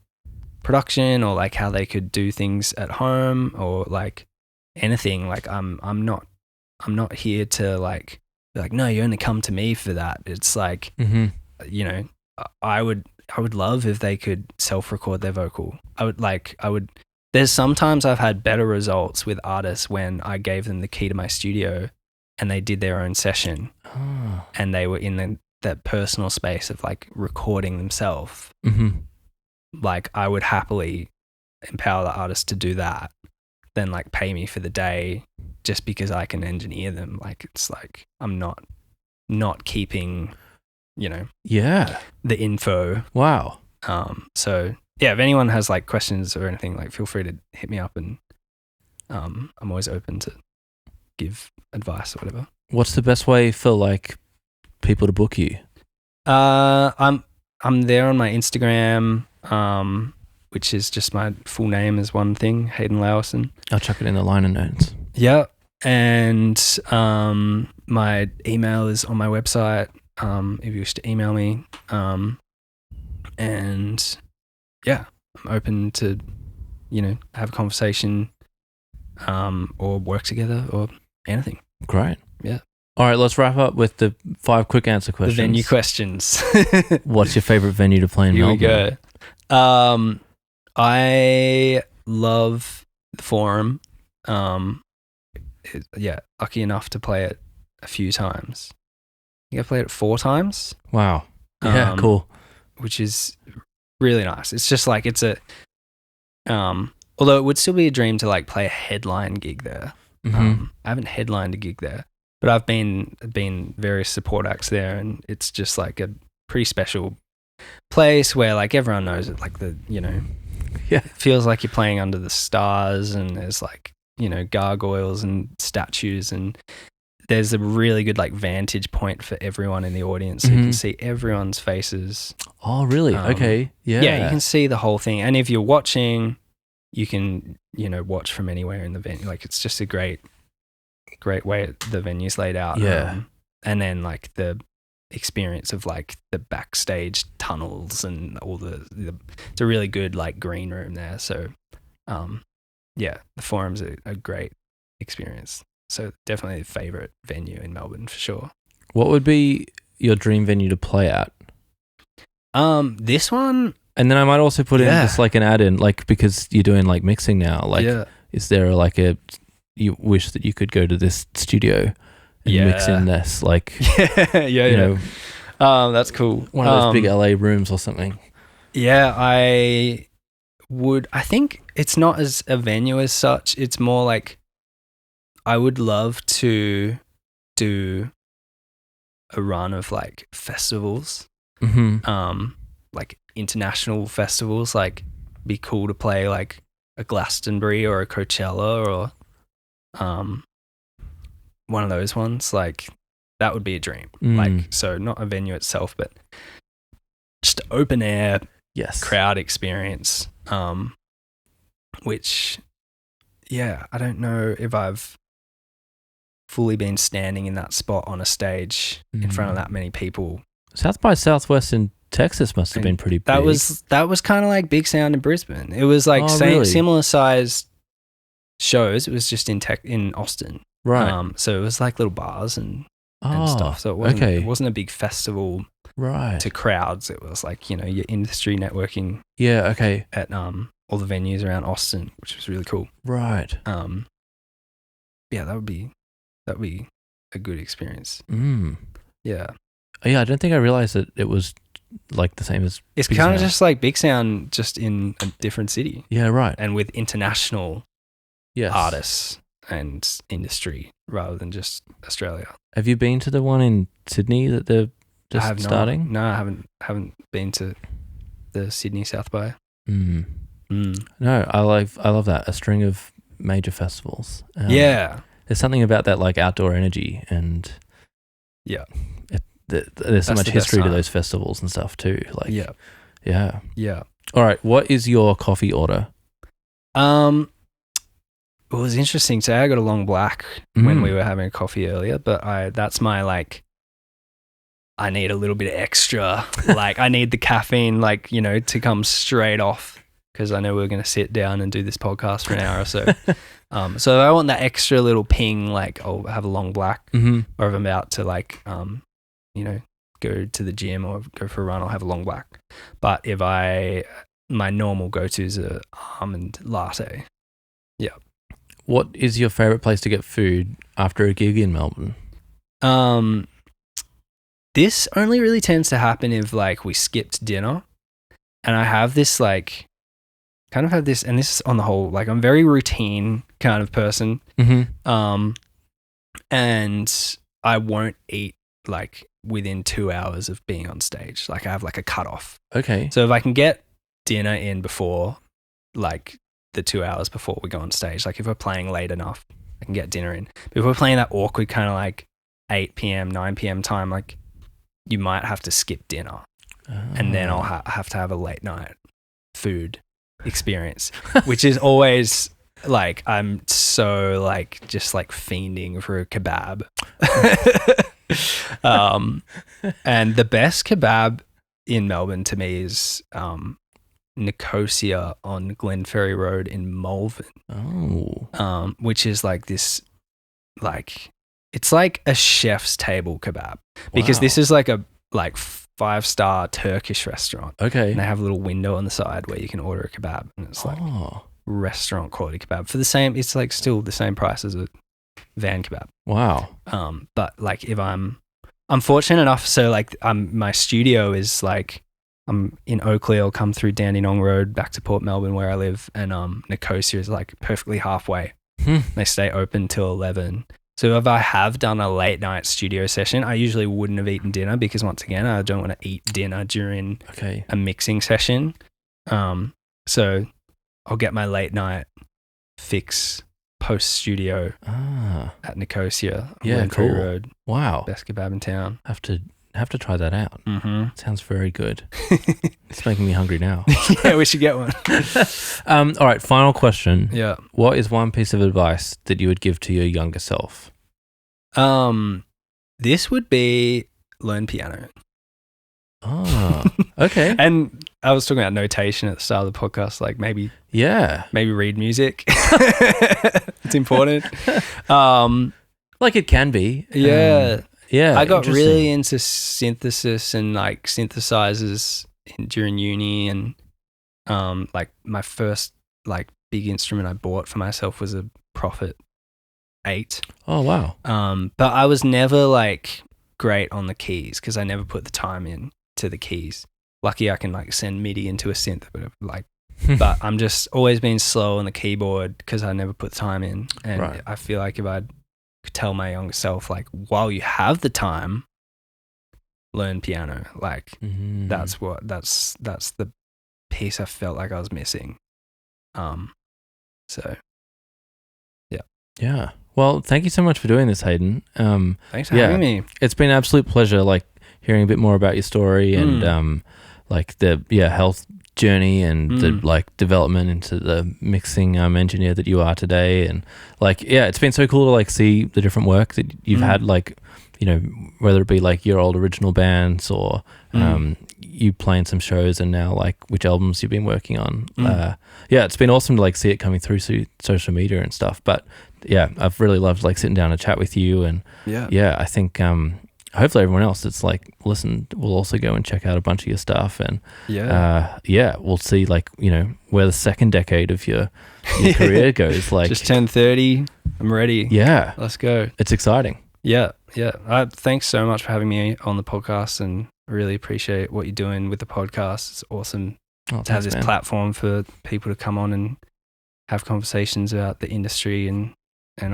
production or like how they could do things at home or like anything, like I'm not here to like be like, no, you only come to me for that. It's like, I would love if they could self-record their vocal. There's sometimes I've had better results with artists when I gave them the key to my studio and they did their own session and they were in that personal space of like recording themselves. Like I would happily empower the artist to do that than like pay me for the day just because I can engineer them. Like it's like I'm not keeping, the info. Wow. So yeah, if anyone has like questions or anything, like feel free to hit me up and I'm always open to give advice or whatever. What's the best way for like people to book you? I'm there on my Instagram, which is just my full name is one thing, Hayden Lauerson. I'll chuck it in the liner notes. Yeah. And my email is on my website. if you wish to email me. And yeah, I'm open to, have a conversation, or work together or anything. Great. Yeah. All right, let's wrap up with the 5 quick answer questions. The venue questions. What's your favorite venue to play in Melbourne? Here we go. I love the Forum. Lucky enough to play it a few times. I think I played it 4 times. Wow. Yeah, cool. Which is really nice. It's just like although it would still be a dream to like play a headline gig there. Mm-hmm. I haven't headlined a gig there, but I've been various support acts there, and it's just like a pretty special place where like everyone knows it. Like it feels like you're playing under the stars, and there's like gargoyles and statues, and there's a really good like vantage point for everyone in the audience, so you can see everyone's faces. Oh, really? Okay. Yeah. Yeah, you can see the whole thing, and if you're watching, you can watch from anywhere in the venue. Like it's just a great way the venue's laid out. Yeah. And then like the experience of like the backstage tunnels and all the it's a really good like green room there. So the Forum's a great experience. So definitely a favorite venue in Melbourne for sure. What would be your dream venue to play at? This one. And then I might also put in just like an add-in, like because you're doing like mixing now. Like, is there like you wish that you could go to this studio and mix in this? Like, that's cool. One of those big LA rooms or something. Yeah, I think it's not as a venue as such. It's more like I would love to do a run of like festivals. Mm-hmm. Like international festivals, like be cool to play like a Glastonbury or a Coachella or one of those ones. Like that would be a dream. Like, so not a venue itself, but just open air crowd experience. Which I don't know if I've fully been standing in that spot on a stage in front of that many people. South by Southwest in Texas must have been pretty big. That was kind of like Big Sound in Brisbane. It was like similar sized shows. It was just in Austin, right? So it was like little bars and stuff. So it wasn't a big festival, right? To crowds, it was like your industry networking. Yeah, okay. At all the venues around Austin, which was really cool. Right. That would be a good experience. Yeah. Oh, yeah, I don't think I realized that it was like the same as it's kind of just like Big Sound, just in a different city. Yeah, right. And with international artists and industry rather than just Australia. Have you been to the one in Sydney that they're just starting? No, I haven't been to the Sydney South by. No, I love that. A string of major festivals. There's something about that like outdoor energy, and there's so much history to those festivals and stuff too. Like, yeah. All right, what is your coffee order? It was interesting. Today I got a long black when we were having a coffee earlier, but that's my like. I need a little bit extra. Like I need the caffeine, like to come straight off, because I know we're going to sit down and do this podcast for an hour or so. So I want that extra little ping. Like I'll have a long black, or if I'm about to like go to the gym or go for a run, I'll have a long black. But if my normal go-to is a almond latte. Yeah. What is your favorite place to get food after a gig in Melbourne? This only really tends to happen if like we skipped dinner, and I have this like, kind of have this, and this is on the whole, like I'm very routine kind of person. And I won't eat like within 2 hours of being on stage. Like I have like a cutoff. Okay. So if I can get dinner in before like the 2 hours before we go on stage, like if we're playing late enough, I can get dinner in. But if we're playing that awkward kind of like 8 p.m., 9 p.m. time, like you might have to skip dinner. And then I'll have to have a late night food experience, which is always like I'm so like just like fiending for a kebab. And the best kebab in Melbourne to me is Nicosia on Glenferrie Road in Malvern. Oh. Which is like this, like it's like a chef's table kebab because this is like a 5-star Turkish restaurant. Okay. And they have a little window on the side where you can order a kebab, and it's like restaurant quality kebab for the same. It's like still the same price as a van kebab. Wow. But like if I'm fortunate enough, so like my studio is like I'm in Oakley. I'll come through Dandenong Road back to Port Melbourne where I live, and Nicosia is like perfectly halfway. They stay open till 11. So if I have done a late night studio session, I usually wouldn't have eaten dinner because once again, I don't want to eat dinner during a mixing session. So I'll get my late night fix post studio at Nicosia. Yeah, cool. Road. Wow. Best kebab in town. Have to try that out. Mm-hmm. Sounds very good. It's making me hungry now. Yeah, we should get one. All right, final question. Yeah. What is one piece of advice that you would give to your younger self? This would be learn piano. Oh, okay. And I was talking about notation at the start of the podcast, like maybe read music. It's important. Like it can be. Yeah. Yeah. I got really into synthesis and like synthesizers during uni, and like my first like big instrument I bought for myself was a Prophet 8. Oh wow. But I was never like great on the keys because I never put the time in to the keys. Lucky I can like send MIDI into a synth, but I'm just always been slow on the keyboard because I never put the time in. And I feel like if I could tell my younger self, like, while you have the time, learn piano. Like that's the piece I felt like I was missing. So yeah. Well, thank you so much for doing this, Hayden. Thanks for having me. It's been an absolute pleasure, like hearing a bit more about your story and like the health journey and the like development into the mixing engineer that you are today, and like it's been so cool to like see the different work that you've had, like, you know, whether it be like your old original bands or you playing some shows, and now like which albums you've been working on. It's been awesome to like see it coming through social media and stuff. But I've really loved like sitting down and chat with you, and I think hopefully everyone else that's like listened will also go and check out a bunch of your stuff, and we'll see, like, you know, where the second decade of your career goes. Like just turned 30, I'm ready. Let's go. It's exciting. Thanks so much for having me on the podcast, and I really appreciate what you're doing with the podcast. It's awesome to have this platform for people to come on and have conversations about the industry and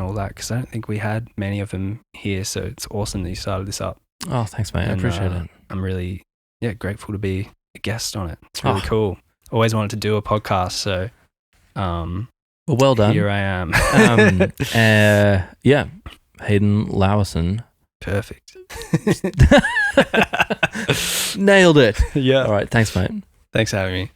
all that, because I don't think we had many of them here, so it's awesome that you started this up. Oh, thanks, mate. I appreciate it. I'm really grateful to be a guest on it. It's really cool. Always wanted to do a podcast, so well done. Here I am. Hayden Lauerson. Perfect. Nailed it. Yeah. All right, thanks, mate. Thanks for having me.